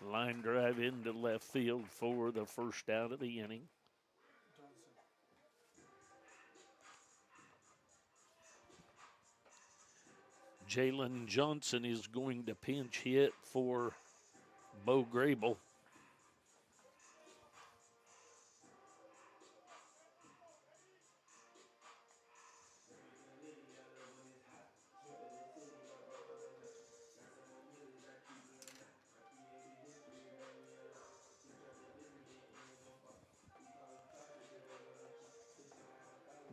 Line drive into left field for the first out of the inning. Jalen Johnson is going to pinch hit for Bo Grable.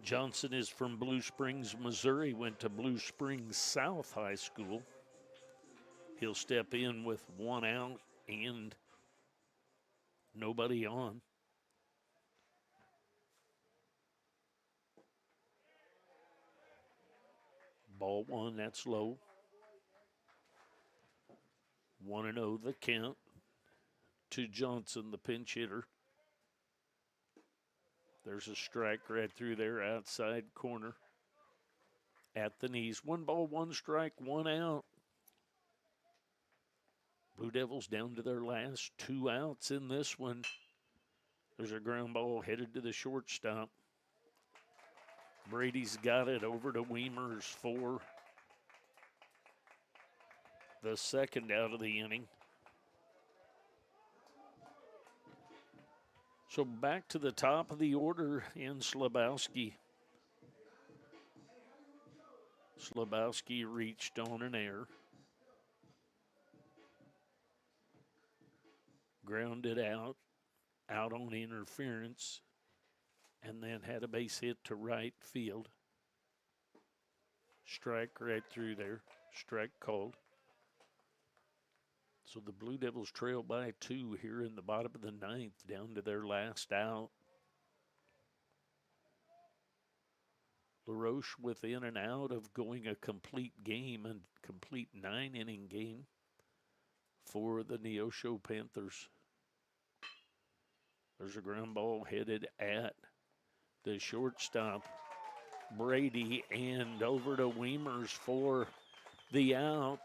Johnson is from Blue Springs, Missouri, went to Blue Springs South High School. He'll step in with 1 out and nobody on. Ball 1, that's low. 1-0 the count to Johnson, the pinch hitter. There's a strike right through there, outside corner at the knees. 1 ball, 1 strike, 1 out. Blue Devils down to their last 2 outs in this one. There's a ground ball headed to the shortstop. Brady's got it over to Weimers for the second out of the inning. So back to the top of the order in Slabowski. Slabowski reached on an error. Grounded out on interference, and then had a base hit to right field. Strike right through there. Strike called. So the Blue Devils trail by 2 here in the bottom of the 9th, down to their last out. LaRoche within and out of going a complete game and complete 9-inning game for the Neosho Panthers. There's a ground ball headed at the shortstop, Brady, and over to Weimers for the out.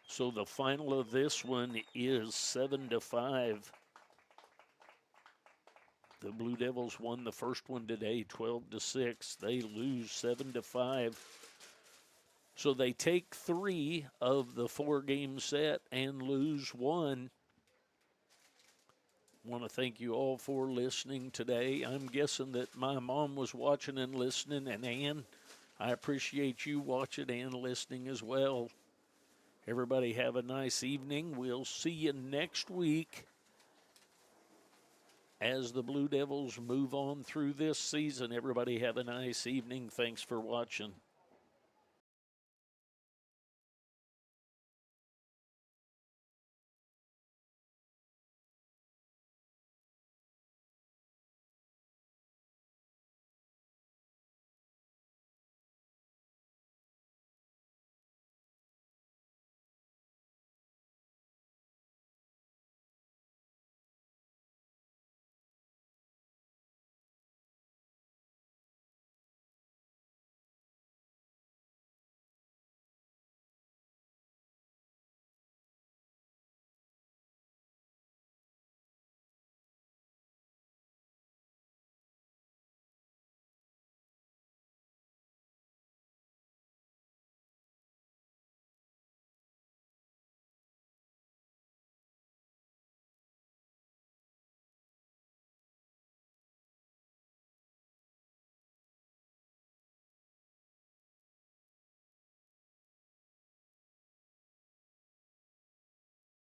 So the final of this one is 7-5. The Blue Devils won the first one today, 12-6. They lose 7-5. So they take 3 of the 4-game set and lose 1. Want to thank you all for listening today. I'm guessing that my mom was watching and listening, and Ann, I appreciate you watching and listening as well. Everybody have a nice evening. We'll see you next week as the Blue Devils move on through this season. Everybody have a nice evening. Thanks for watching.